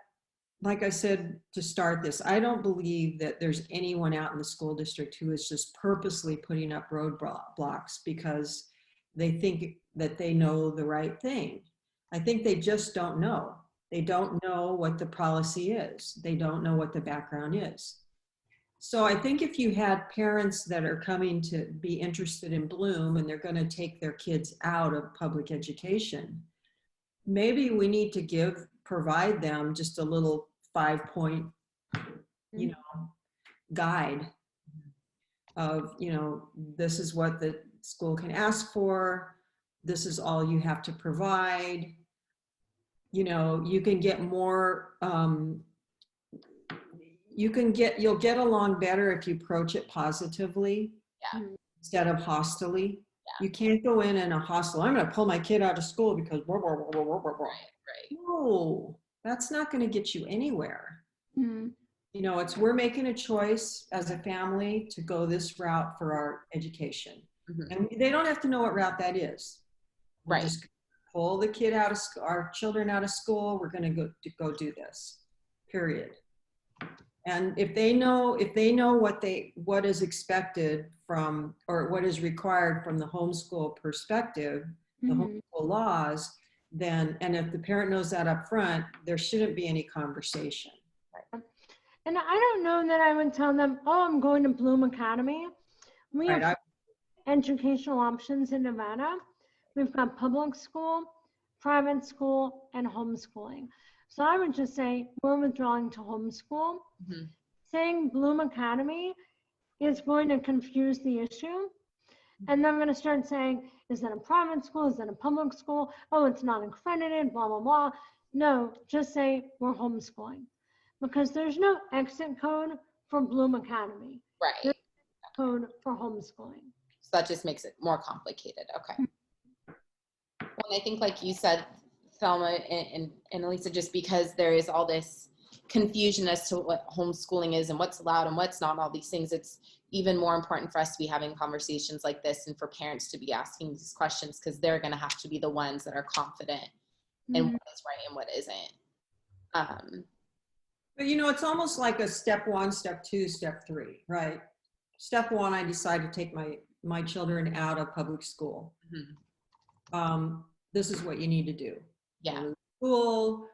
like I said to start this, I don't believe that there's anyone out in the school district who is just purposely putting up roadblocks because they think that they know the right thing. I think they just don't know. They don't know what the policy is. They don't know what the background is. So I think if you had parents that are coming to be interested in Bloom and they're going to take their kids out of public education, maybe we need to provide them just a little 5-point, guide of, this is what the school can ask for. This is all you have to provide. You can get more, you'll get along better if you approach it positively instead of hostily. You can't go in a hostile, I'm going to pull my kid out of school because blah, blah, blah, blah, blah, blah. Right. No, that's not going to get you anywhere. We're making a choice as a family to go this route for our education. And they don't have to know what route that is. We're just pull the kid out of our children out of school. We're going to go do this, period. And if they know what is expected from, or what is required from the homeschool perspective, the homeschool laws, then, and if the parent knows that up front, there shouldn't be any conversation. And I don't know that I would tell them, oh, I'm going to Bloom Academy. We have educational options in Nevada. We've got public school, private school, and homeschooling. So I would just say we're withdrawing to homeschool. Saying Bloom Academy is going to confuse the issue. And they're going to start saying, is that a private school? Is that a public school? Oh, it's not accredited, blah, blah, blah. No, just say we're homeschooling. Because there's no exit code for Bloom Academy. Right. There's a code for homeschooling. So that just makes it more complicated. Okay. Well, I think like you said, Thelma and Elissa, just because there is all this confusion as to what homeschooling is and what's allowed and what's not, all these things, it's even more important for us to be having conversations like this and for parents to be asking these questions, because they're going to have to be the ones that are confident in what is right and what isn't. But it's almost like a step 1, step 2, step 3, right? Step 1, I decided to take my children out of public school. This is what you need to do. Yeah. Go to school,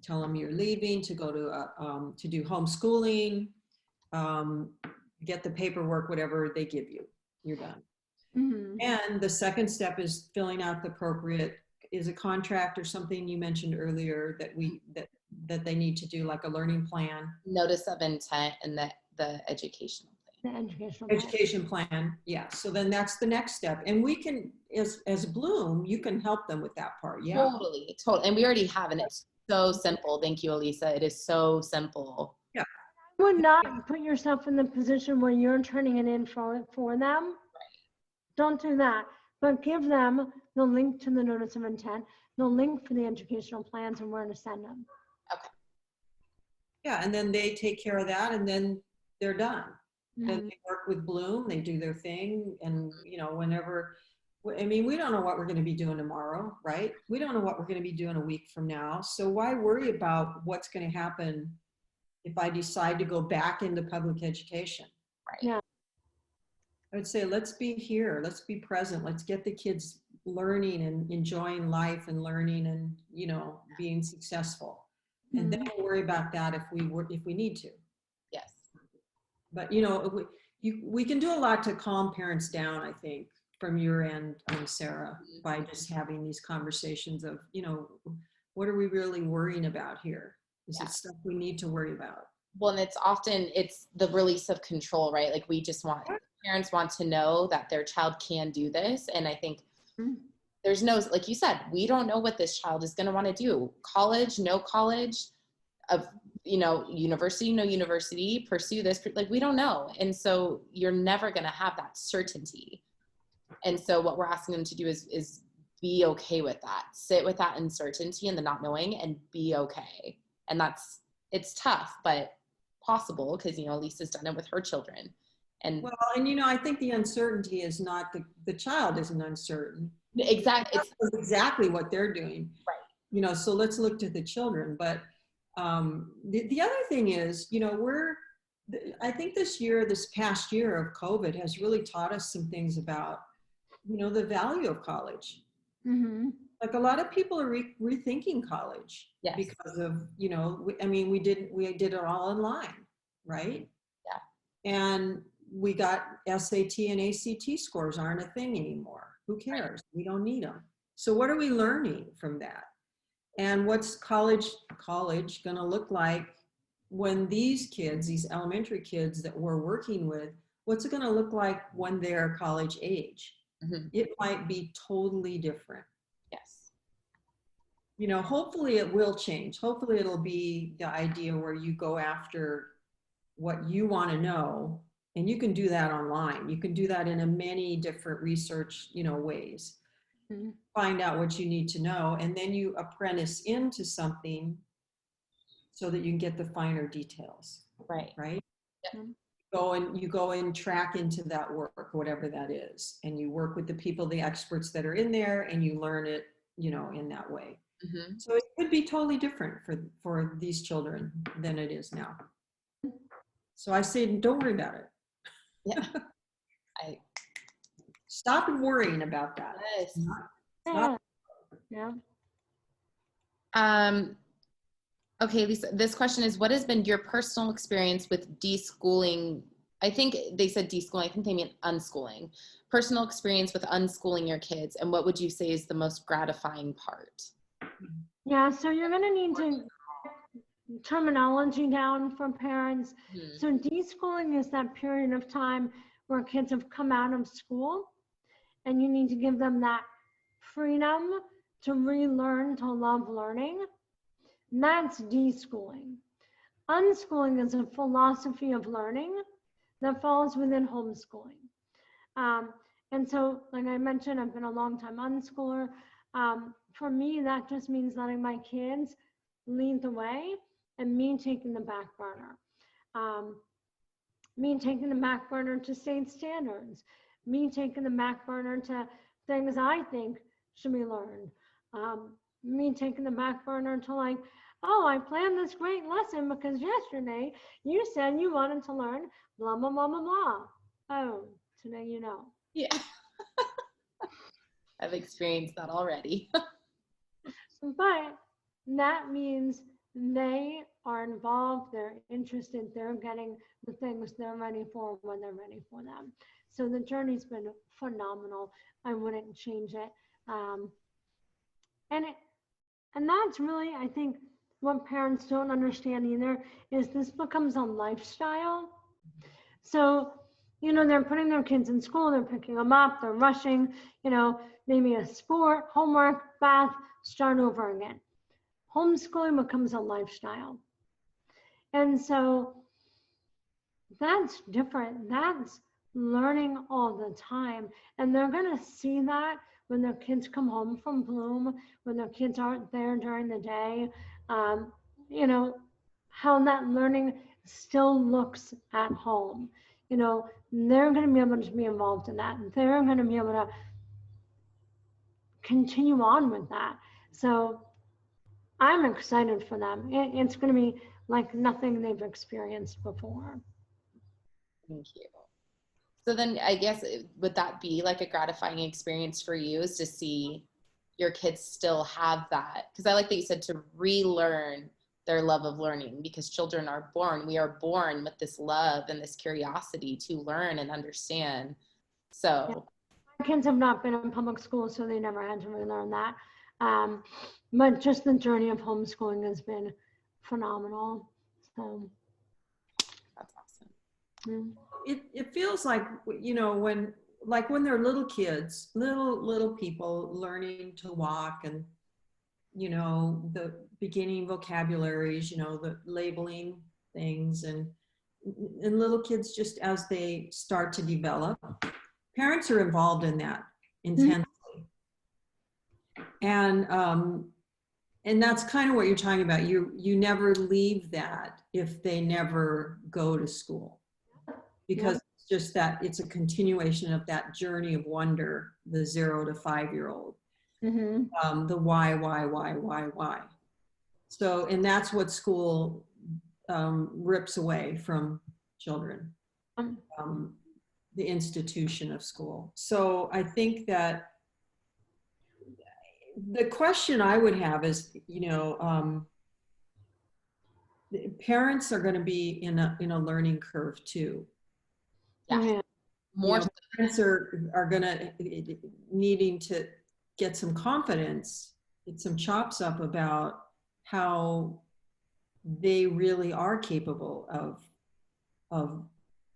tell them you're leaving to go to do homeschooling, get the paperwork, whatever they give you, you're done. And the second step is filling out the appropriate, is a contract or something you mentioned earlier that they need to do, like a learning plan. Notice of intent and the educational plan. The education plan. Yeah. So then that's the next step. And we can, as Bloom, you can help them with that part. Yeah. Totally. And we already have, and it's so simple. Thank you, Elissa. It is so simple. Yeah. You would not put yourself in the position where you're turning it in for them. Right. Don't do that. But give them the link to the notice of intent, the link for the educational plans, and where to send them. Okay. Yeah, and then they take care of that, and then they're done. Then they work with Bloom, they do their thing, and whenever, I mean, we don't know what we're going to be doing tomorrow, right? We don't know what we're going to be doing a week from now. So why worry about what's going to happen if I decide to go back into public education? Right. Yeah. I would say, let's be here. Let's be present. Let's get the kids learning and enjoying life and learning and, being successful. And then we'll worry about that if we need to. Yes. But, we can do a lot to calm parents down, I think, from your end, Sarah, by just having these conversations of, what are we really worrying about here? Is it stuff we need to worry about? Well, and it's the release of control, right? Like parents want to know that their child can do this. And I think there's no, like you said, we don't know what this child is going to want to do. College, no college, university, no university, pursue this, like we don't know. And so you're never going to have that certainty. And so what we're asking them to do is be okay with that. Sit with that uncertainty and the not knowing and be okay. And it's tough, but possible because, Elissa's done it with her children. And I think the uncertainty is not the child isn't uncertain. Exactly. It's exactly what they're doing. Right. So let's look to the children. But The other thing is, you know, I think this past year of COVID has really taught us some things about, you know, the value of college. Mm-hmm. Like a lot of people are rethinking college. Yes. Because of, you know, we did it all online, right? Yeah. And we got SAT and ACT scores aren't a thing anymore. Who cares? We don't need them. So what are we learning from that? And what's college going to look like when these kids, these elementary kids that we're working with, what's it going to look like when they're college age? Mm-hmm. It might be totally different. Yes. You know, hopefully it will change. Hopefully it'll be the idea where you go after what you want to know, and you can do that online. You can do that in many different research, you know, ways. Mm-hmm. Find out what you need to know, and then you apprentice into something so that you can get the finer details. Right. Right. Yeah. You go and track into that work, whatever that is, and you work with the people, the experts that are in there, and you learn it, you know, in that way. Mm-hmm. So it could be totally different for these children than it is now. So I say, don't worry about it. Yeah. Stop worrying about that. Yes. Yeah. Okay, Lisa, this question is, what has been your personal experience with deschooling? I think they said deschooling. I think they mean unschooling. Personal experience with unschooling your kids, and what would you say is the most gratifying part? Yeah, so you're going to need to terminology down for parents. Mm-hmm. So deschooling is that period of time where kids have come out of school, and you need to give them that freedom to relearn to love learning. And that's deschooling. Unschooling is a philosophy of learning that falls within homeschooling. And so, like I mentioned, I've been a long time unschooler. For me, that just means letting my kids lead the way and me taking the back burner. Me taking the back burner to state standards. Me taking the back burner to things I think should be learned. Me taking the back burner to like, oh, I planned this great lesson because yesterday you said you wanted to learn blah, blah, blah, blah, blah. Oh, today you know. Yeah. I've experienced that already. But that means they are involved, they're interested, they're getting the things they're ready for when they're ready for them. So the journey's been phenomenal. I wouldn't change it. And that's really, I think, what parents don't understand either is this becomes a lifestyle. So, you know, they're putting their kids in school, they're picking them up, they're rushing, you know, maybe a sport, homework, bath, start over again. Homeschooling becomes a lifestyle. And so that's different. That's learning all the time. And they're going to see that when their kids come home from Bloom, when their kids aren't there during the day, you know, how that learning still looks at home. You know, they're going to be able to be involved in that. They're going to be able to continue on with that. So I'm excited for them. It's going to be like nothing they've experienced before. Thank you. So then I guess, would that be like a gratifying experience for you, is to see your kids still have that? Because I like that you said to relearn their love of learning, because children are born, we are born with this love and this curiosity to learn and understand. So yeah. My kids have not been in public school, so they never had to relearn that. But just the journey of homeschooling has been phenomenal. So that's awesome. It feels like, you know, when they're little kids, little people learning to walk, and, you know, the beginning vocabularies, you know, the labeling things, and little kids, just as they start to develop, parents are involved in that intensely. Mm-hmm. And that's kind of what you're talking about. You never leave that if they never go to school, because it's just that it's a continuation of that journey of wonder, the 0 to 5-year-old. Mm-hmm. The why. So, and that's what school rips away from children, the institution of school. So I think that the question I would have is, parents are going to be in a learning curve too. Yeah. Yeah. More Parents are going to needing to get some confidence, get some chops up about how they really are capable of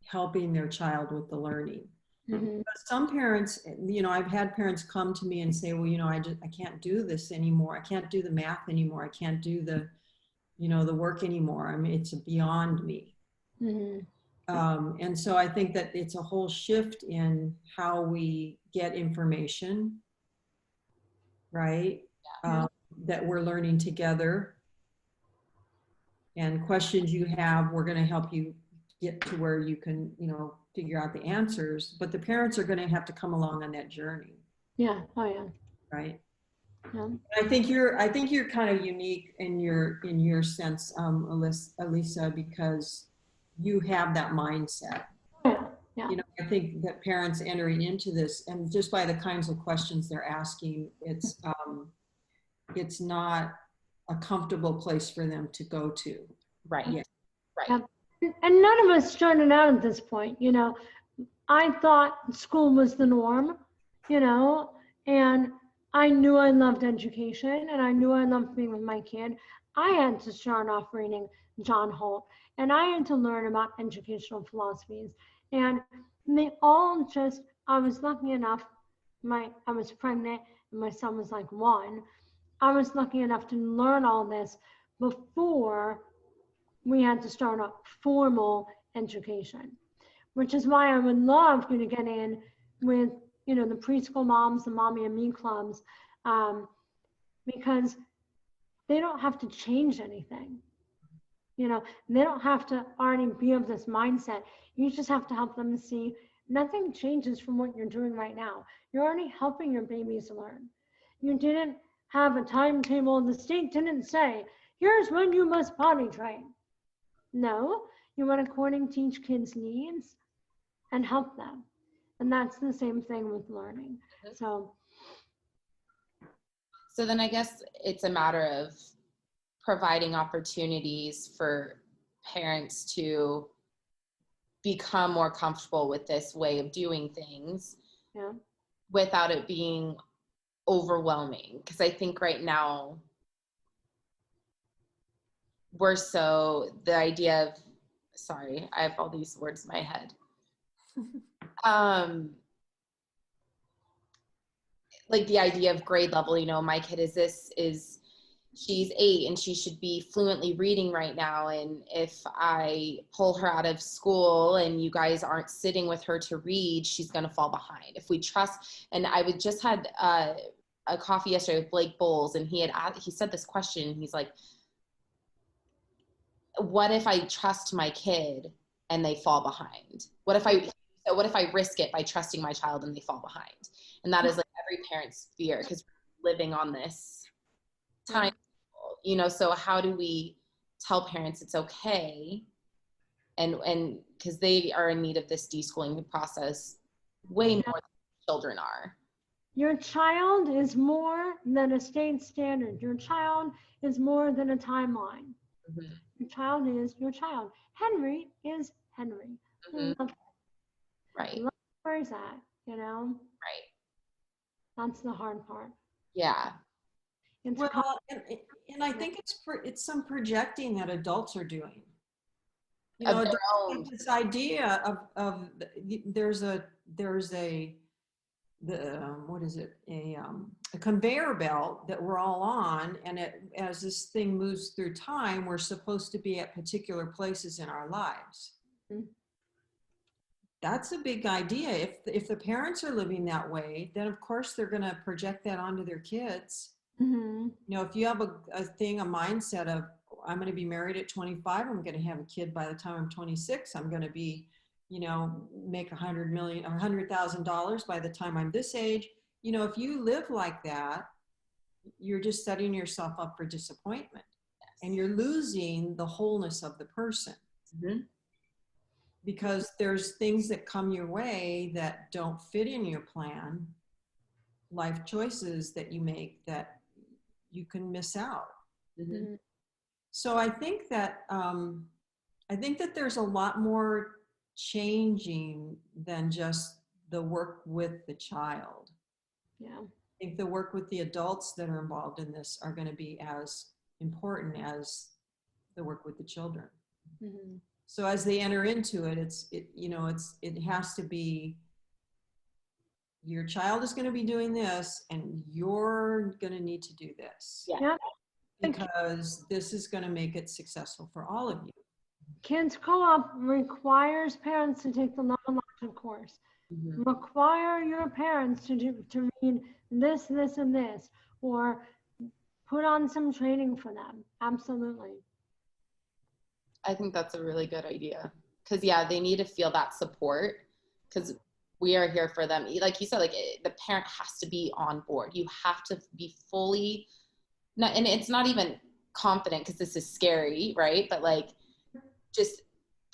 helping their child with the learning. Mm-hmm. Some parents, I've had parents come to me and say, well, I can't do this anymore. I can't do the math anymore. I can't do the work anymore. I mean, it's beyond me. Mm-hmm. And so I think that it's a whole shift in how we get information, right? That we're learning together. And questions you have, we're going to help you get to where you can, figure out the answers. But the parents are going to have to come along on that journey. Yeah. Oh yeah. Right. Yeah. I think you're kind of unique in your sense, Elissa, because you have that mindset. Yeah. Yeah. I think that parents entering into this, and just by the kinds of questions they're asking, it's not a comfortable place for them to go to. right. Yeah. Right. Yeah. And none of us started out at this point, I thought school was the norm, and I knew I loved education and I knew I loved being with my kid. I had to start off reading John Holt, and I had to learn about educational philosophies. And they all I was lucky enough, I was pregnant and my son was like 1. I was lucky enough to learn all this before we had to start a formal education, which is why I would love you to get in with, the preschool moms, the Mommy and Me clubs, because they don't have to change anything. They don't have to already be of this mindset. You just have to help them see nothing changes from what you're doing right now. You're already helping your babies learn. You didn't have a timetable. The state didn't say, here's when you must potty train. No, you want to teach kids' needs and help them. And that's the same thing with learning. So then I guess it's a matter of providing opportunities for parents to become more comfortable with this way of doing things, without it being overwhelming. Because I think right now the idea of, sorry, I have all these words in my head. Like the idea of grade level, my kid she's 8 and she should be fluently reading right now. And if I pull her out of school and you guys aren't sitting with her to read, she's going to fall behind. If we trust, and I just had a coffee yesterday with Blake Bowles, and he said this question. He's like, what if I trust my kid and they fall behind? What if I risk it by trusting my child and they fall behind? And that is like every parent's fear, because we're living on this time, so how do we tell parents it's okay? And because they are in need of this deschooling process way more than children are. Your child is more than a state standard. Your child is more than a timeline. Mm-hmm. Your child is your child. Henry is Henry. Mm-hmm. Right. Where is that? Right. That's the hard part. Yeah. Well, and I think it's some projecting that adults are doing. This idea of there's a conveyor belt that we're all on, and as this thing moves through time, we're supposed to be at particular places in our lives. Mm-hmm. That's a big idea. If the parents are living that way, then of course they're going to project that onto their kids. Mm-hmm. If you have a mindset of, I'm going to be married at 25, I'm going to have a kid by the time I'm 26, I'm going to be, make $100,000 by the time I'm this age. If you live like that, you're just setting yourself up for disappointment. and you're losing the wholeness of the person. Mm-hmm. Because there's things that come your way that don't fit in your plan, life choices that you make that you can miss out. Mm-hmm. So I think that there's a lot more changing than just the work with the child. Yeah. I think the work with the adults that are involved in this are going to be as important as the work with the children. Mm-hmm. So as they enter into it, it has to be, your child is going to be doing this and you're going to need to do this. Yeah. Yeah. Because this is going to make it successful for all of you. Kids Co-op requires parents to take the non-elective course. Mm-hmm. Require your parents to read this, this, and this, or put on some training for them. Absolutely. I think that's a really good idea. Because, yeah, they need to feel that support because we are here for them. Like you said, like the parent has to be on board. You have to be fully, and it's not even confident because this is scary, right? But like just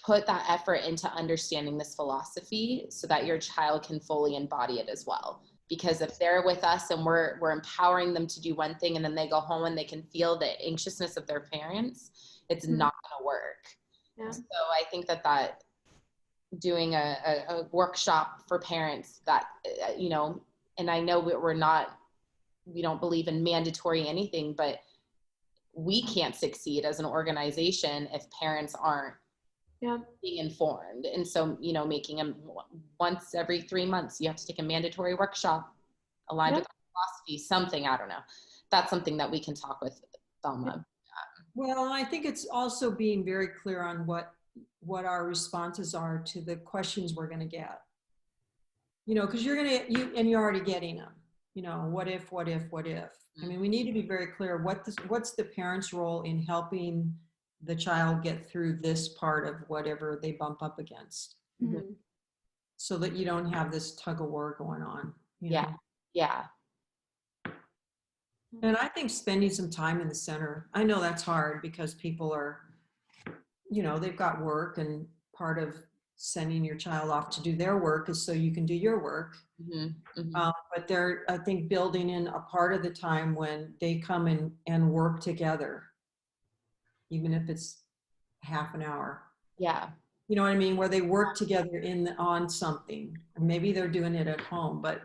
put that effort into understanding this philosophy so that your child can fully embody it as well. Because if they're with us and we're empowering them to do one thing and then they go home and they can feel the anxiousness of their parents, it's not going to work. Yeah. So I think that doing a workshop for parents that, and I know we don't believe in mandatory anything, but we can't succeed as an organization if parents aren't being informed. And so, making them once every 3 months, you have to take a mandatory workshop aligned with our philosophy, something, I don't know. That's something that we can talk with Thelma. Well, I think it's also being very clear on what our responses are to the questions we're going to get. Because you're already getting them. What if? I mean, we need to be very clear what's the parent's role in helping the child get through this part of whatever they bump up against, so that you don't have this tug of war going on. Yeah. And I think spending some time in the center, I know that's hard because people are, they've got work, and part of sending your child off to do their work is so you can do your work. But they're, I think, building in a part of the time when they come in and work together, even if it's half an hour. Yeah. You know what I mean? Where they work together on something, or maybe they're doing it at home, but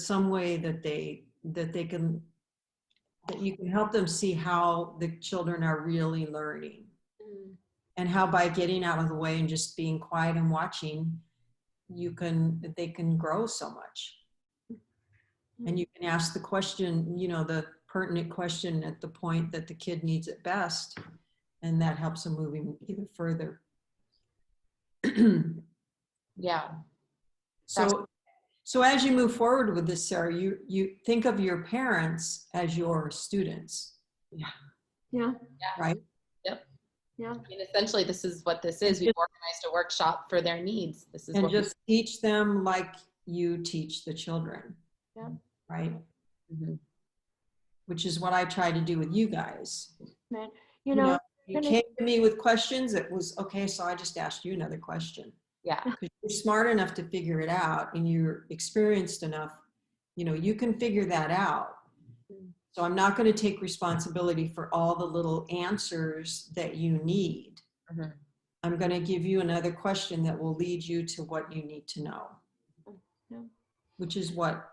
some way that you can help them see how the children are really learning, and how by getting out of the way and just being quiet and watching, they can grow so much. And you can ask the question, the pertinent question at the point that the kid needs it best, and that helps them move even further. Yeah. So as you move forward with this, Sarah, you think of your parents as your students. Yeah. Right? Yep. Yeah. I mean, essentially, this is what this is. We've organized a workshop for their needs. This is and just teach them like you teach the children. Yeah. Right? Which is what I try to do with you guys. Man, you came to me with questions. It was okay, so I just asked you another question. Yeah. Because you're smart enough to figure it out, and you're experienced enough, you can figure that out. So I'm not going to take responsibility for all the little answers that you need. I'm going to give you another question that will lead you to what you need to know. Which is what?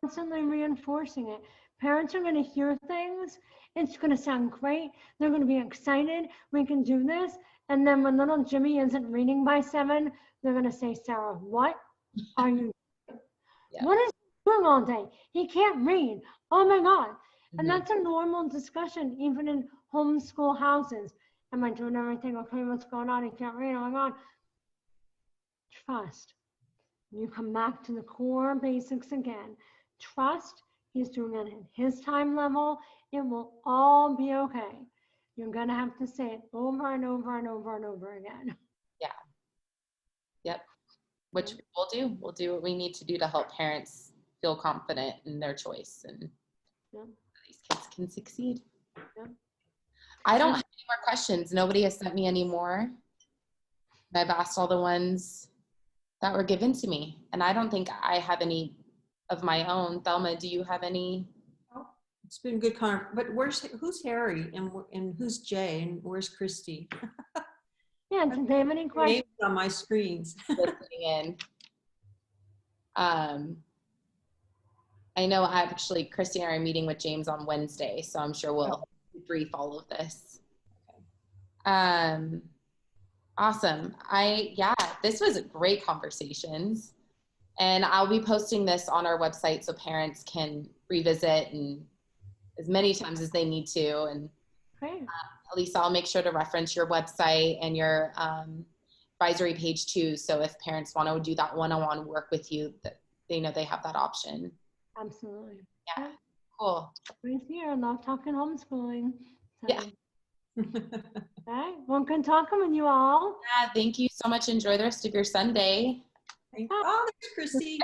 Constantly reinforcing it. Parents are going to hear things. It's going to sound great. They're going to be excited. We can do this. And then when little Jimmy isn't reading by 7, they're going to say, Sarah, what are you doing? What is he doing all day? He can't read. Oh my God. And that's a normal discussion, even in homeschool houses. Am I doing everything okay? What's going on? He can't read. Oh my God. Trust. You come back to the core basics again. Trust. He's doing it at his time level. It will all be okay. You're going to have to say it over and over and over and over again. Yeah. Yep. Which we'll do. We'll do what we need to do to help parents feel confident in their choice, and these kids can succeed. I don't have any more questions. Nobody has sent me any more. I've asked all the ones that were given to me, and I don't think I have any of my own. Thelma, do you have any? Oh, it's been good but who's Harry and who's Jay and where's Christy? Yeah, do they have any questions? Names on my screens. Listening in. I know actually Christy and I are meeting with James on Wednesday, so I'm sure we'll brief all of this. Awesome. This was great conversations, and I'll be posting this on our website so parents can revisit and as many times as they need to. And Great. Elissa, I'll make sure to reference your website and your advisory page too. So if parents want to do that one-on-one work with you, that they know they have that option. Absolutely. Yeah. Cool. Right here, love talking homeschooling. So. Yeah. Okay. Well, good talking with you all. Yeah. Thank you so much. Enjoy the rest of your Sunday. Oh, there's Christy.